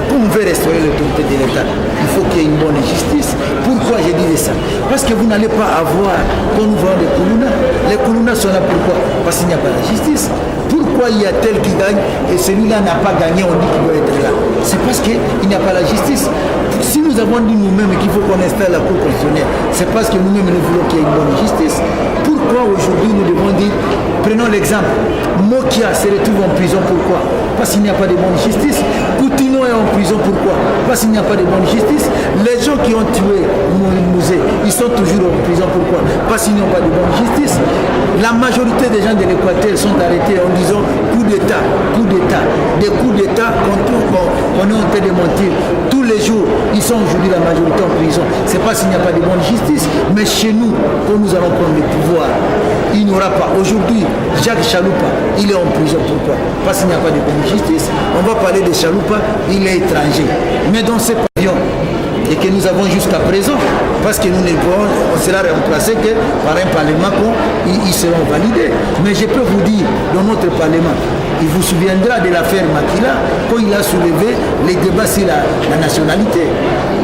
quand on veut restaurer l'autorité de l'État, il faut qu'il y ait une bonne justice. Pourquoi je dis ça? Parce que vous n'allez pas avoir, quand nous voyons les Koulouna. Les Koulouna sont là pourquoi? Parce qu'il n'y a pas la justice. Pourquoi il y a tel qui gagne et celui-là n'a pas gagné, on dit qu'il doit être là? C'est parce qu'il n'y a pas la justice. Si nous avons dit nous-mêmes qu'il faut qu'on installe la Cour constitutionnelle, c'est parce que nous-mêmes nous voulons qu'il y ait une bonne justice. Pourquoi aujourd'hui nous devons dire, prenons l'exemple, Mokia se retrouve en prison, pourquoi? Parce qu'il n'y a pas de bonne justice. Koutino est en prison, pourquoi? Parce qu'il n'y a pas de bonne justice. Les gens qui ont tué Mouzé, ils sont toujours en prison, pourquoi? Parce qu'ils n'ont pas de bonne justice. La majorité des gens de l'Équateur sont arrêtés en disant coup d'État, coup d'État. Des coups d'État qu'on est en train de mentir. Tous les jours, ils sont aujourd'hui la majorité en prison. C'est parce qu'il n'y a pas de bonne justice. Mais chez nous, quand nous allons prendre le pouvoir, il n'y aura pas. Aujourd'hui, Jacques Chaloupa, il est en prison. Pourquoi? Parce qu'il n'y a pas de bonne justice. On va parler de Chaloupa, il est étranger. Mais dans ces pavillons, et que nous avons jusqu'à présent, parce que nous ne pouvons, on sera remplacé que par un parlement ils seront validés. Mais je peux vous dire, dans notre parlement, il vous souviendra de l'affaire Makila, quand il a soulevé les débats sur la nationalité.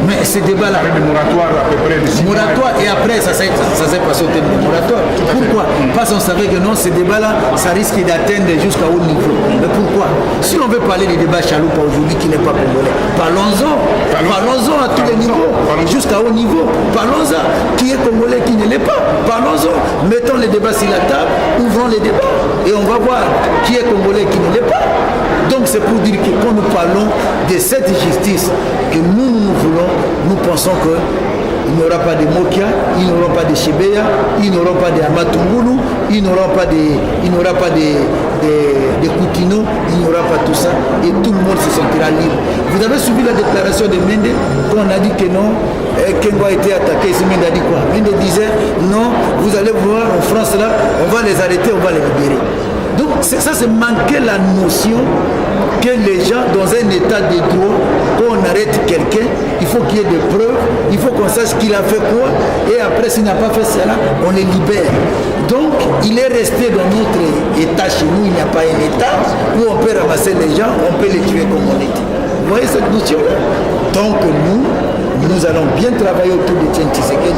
Mais ce débat-là... Le moratoire à peu près de 6 mois. Moratoire, et après, ça s'est passé au terme du moratoire. Pourquoi? Parce qu'on savait que non, ce débat-là, ça risque d'atteindre jusqu'à haut niveau. Mais pourquoi? Si on veut parler des débats Chaloupa aujourd'hui qui n'est pas congolais, parlons-en. Parlons-en à tous les niveaux, jusqu'à haut niveau. Parlons-en. Qui est congolais, qui ne l'est pas. Parlons-en. Mettons les débats sur la table, ouvrons les débats. Et on va voir qui est congolais, qui ne l'est pas. Donc c'est pour dire que quand nous parlons de cette justice que nous voulons, nous pensons qu'il n'y aura pas de Mokia, il n'y aura pas de Chebeya, il n'y aura pas de Amatungulu, il n'y aura pas de Koutino, il n'y aura pas tout ça et tout le monde se sentira libre. Vous avez suivi la déclaration de Mende quand on a dit que non, Kengo a été attaqué, ici Mende a dit quoi? Mende disait non, vous allez voir en France là, on va les arrêter, on va les libérer. Donc ça c'est manquer la notion que les gens dans un état de droit, quand on arrête quelqu'un, il faut qu'il y ait des preuves, il faut qu'on sache qu'il a fait quoi, et après s'il n'a pas fait cela, on les libère. Donc il est resté dans notre état chez nous, il n'y a pas un état où on peut ramasser les gens, on peut les tuer comme on est. Vous voyez cette notion-là? Donc nous allons bien travailler autour de Tshisekedi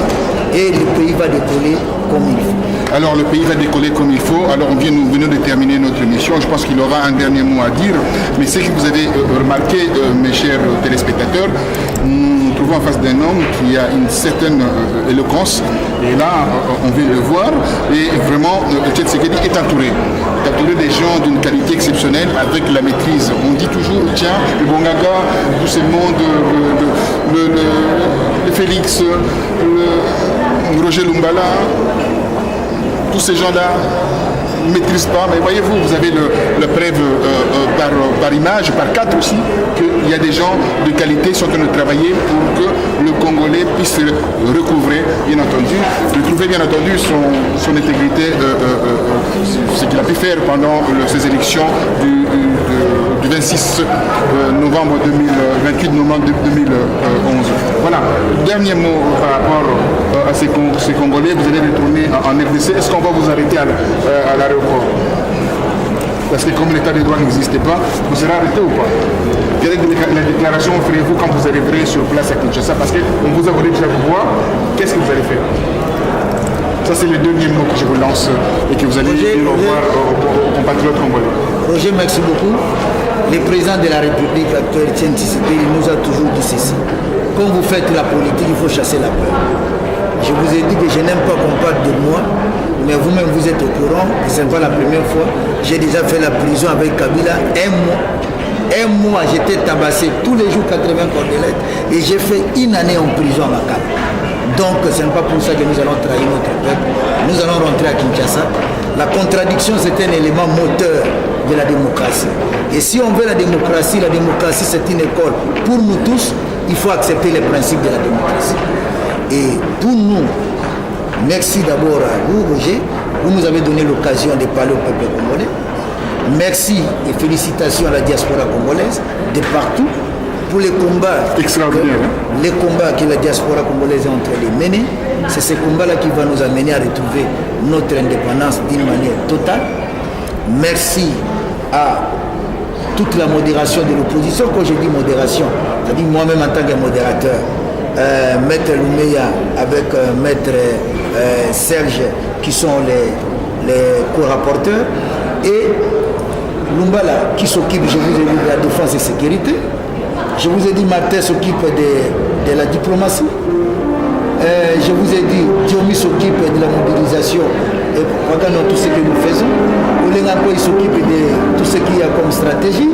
et le pays va décoller comme il faut. Alors le pays va décoller comme il faut. Alors nous venons de terminer notre émission. Je pense qu'il aura un dernier mot à dire. Mais ce que vous avez remarqué, mes chers téléspectateurs, nous nous trouvons en face d'un homme qui a une certaine éloquence. Et là, on vient de le voir. Et vraiment, Tshisekedi est entouré des gens d'une qualité exceptionnelle avec la maîtrise. On dit toujours, tiens, le Bongaga, tout ce monde, le Félix, le Roger Lumbala, tous ces gens-là ne maîtrisent pas, mais voyez-vous, vous avez la preuve par image, par cadre aussi, qu'il y a des gens de qualité qui sont en train de travailler pour que le Congolais puisse recouvrer, bien entendu, retrouver retrouver bien entendu son intégrité, ce qu'il a pu faire pendant ces élections du 26 novembre 28 novembre 2011. Voilà, dernier mot par rapport à ces Congolais. Vous allez retourner en RDC. Est-ce qu'on va vous arrêter à l'aéroport? Parce que comme l'état de droit n'existait pas, vous serez arrêté ou pas? Quelle la déclaration ferez-vous quand vous arriverez sur place à Kinshasa? Parce qu'on vous a volé déjà vous voir. Qu'est-ce que vous allez faire? Ça, c'est le dernier mot que je vous lance et que vous allez dire au revoir aux compatriotes congolais. Roger, merci beaucoup. Le président de la République actuelle, Etienne Tshisekedi, nous a toujours dit ceci. Quand vous faites la politique, il faut chasser la peur. Je vous ai dit que je n'aime pas qu'on parle de moi, mais vous-même vous êtes au courant, et ce n'est pas la première fois. J'ai déjà fait la prison avec Kabila un mois, j'étais tabassé tous les jours 80 cordelettes et j'ai fait une année en prison à Makala. Donc ce n'est pas pour ça que nous allons trahir notre peuple. Nous allons rentrer à Kinshasa. La contradiction, c'est un élément moteur de la démocratie. Et si on veut la démocratie c'est une école. Pour nous tous, il faut accepter les principes de la démocratie. Et pour nous, merci d'abord à vous, Roger, vous nous avez donné l'occasion de parler au peuple congolais. Merci et félicitations à la diaspora congolaise de partout pour les combats. Extraordinaire. Les combats que la diaspora congolaise est en train de mener. C'est ce combat-là qui va nous amener à retrouver notre indépendance d'une manière totale. Merci à toute la modération de l'opposition. Quand je dis modération, c'est-à-dire moi-même en tant que modérateur, Maître Lumeya avec Maître Serge qui sont les co-rapporteurs et Lumbala qui s'occupe, je vous ai dit, de la défense et sécurité. Je vous ai dit, Martin s'occupe de la diplomatie. Je vous ai dit, Diomi s'occupe de la mobilisation et pendant tout ce que nous faisons. Olenganko il s'occupe de tout ce qu'il y a comme stratégie.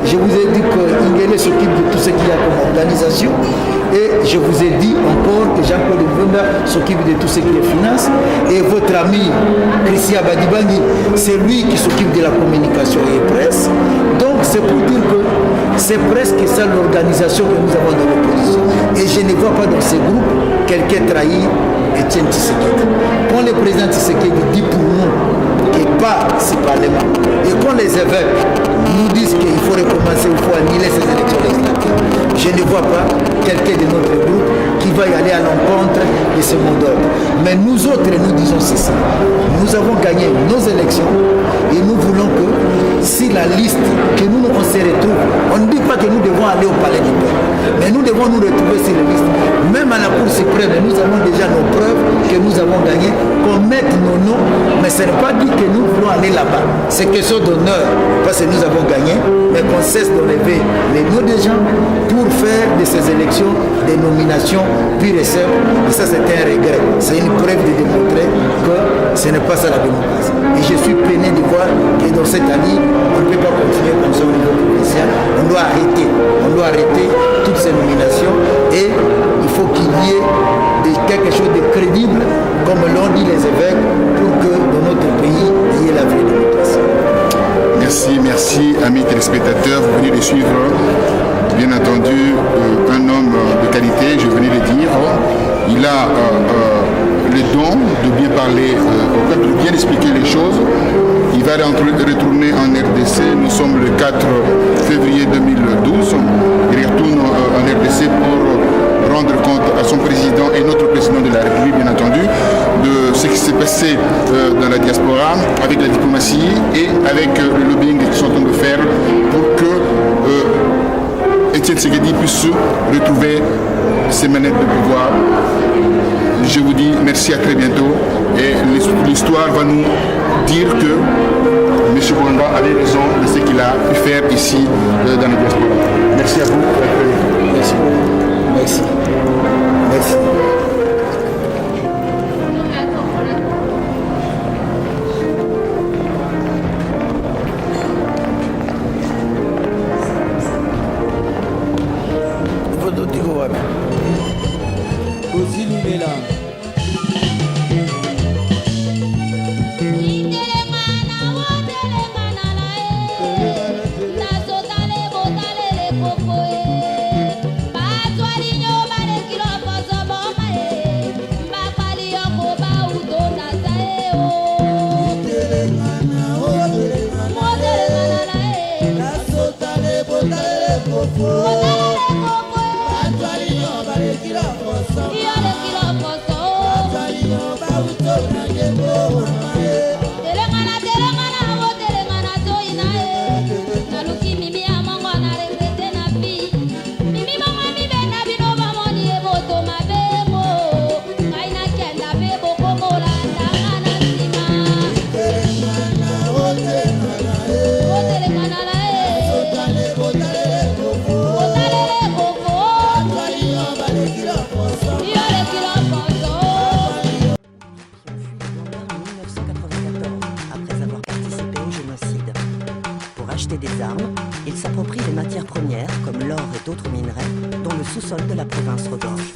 Je vous ai dit que Ingele s'occupe de tout ce qu'il y a comme organisation. Et je vous ai dit encore que Jean-Claude Mbemba s'occupe de tout ce qui est finance. Et votre ami Christian Badibangi, c'est lui qui s'occupe de la communication et presse. Donc c'est pour dire que c'est presque ça l'organisation que nous avons dans l'opposition. Et je ne vois pas dans ces groupes quelqu'un trahir Etienne Tshisekedi. Quand le président Tshisekedi dit pour nous qu'il pas ce parlement, et quand les évêques nous disent qu'il faut recommencer, il faut annuler ces élections législatives, je ne vois pas quelqu'un de notre groupe qui va y aller à l'encontre de ce mot d'ordre. Mais nous autres, nous disons ceci. Nous avons gagné nos élections et nous voulons que si la liste, que nous on se retrouve, on ne dit pas que nous devons aller au palais du peuple, mais nous devons nous retrouver sur la liste. Même à la Cour suprême, nous avons déjà nos preuves que nous avons gagné, qu'on mette nos noms, mais ce n'est pas dit que nous voulons aller là-bas. C'est question d'honneur, parce que nous avons gagné, mais qu'on cesse d'enlever les noms des gens pour faire de ces élections des nominations pure et simple. Et ça, c'est un regret. C'est une preuve de démontrer que ce n'est pas ça la démocratie. Et je suis peiné de voir que dans cette année, on ne peut pas continuer comme ça au niveau provincial. On doit arrêter toutes ces nominations et il faut qu'il y ait quelque chose de crédible, comme l'ont dit les évêques, pour que dans notre pays, il y ait la vraie démocratie. Merci, amis téléspectateurs. Vous venez de suivre, bien entendu, un homme de qualité, je venais de dire. Il a le don de bien parler au peuple, de bien expliquer les choses. Il va retourner en RDC. Nous sommes le 4 février 2012. Il retourne en RDC pour rendre compte à son président et notre président de la République, bien entendu, de ce qui s'est passé dans la diaspora, avec la diplomatie et avec le lobbying qu'ils sont en train de faire pour que Etienne Tshisekedi puisse retrouver ses manettes de pouvoir. Je vous dis merci, à très bientôt. Et l'histoire va nous dire que M. Bouanga avait raison de ce qu'il a pu faire ici dans la diaspora. Merci à vous. Merci. Merci. Merci. Ba sous-sol de la province regorge.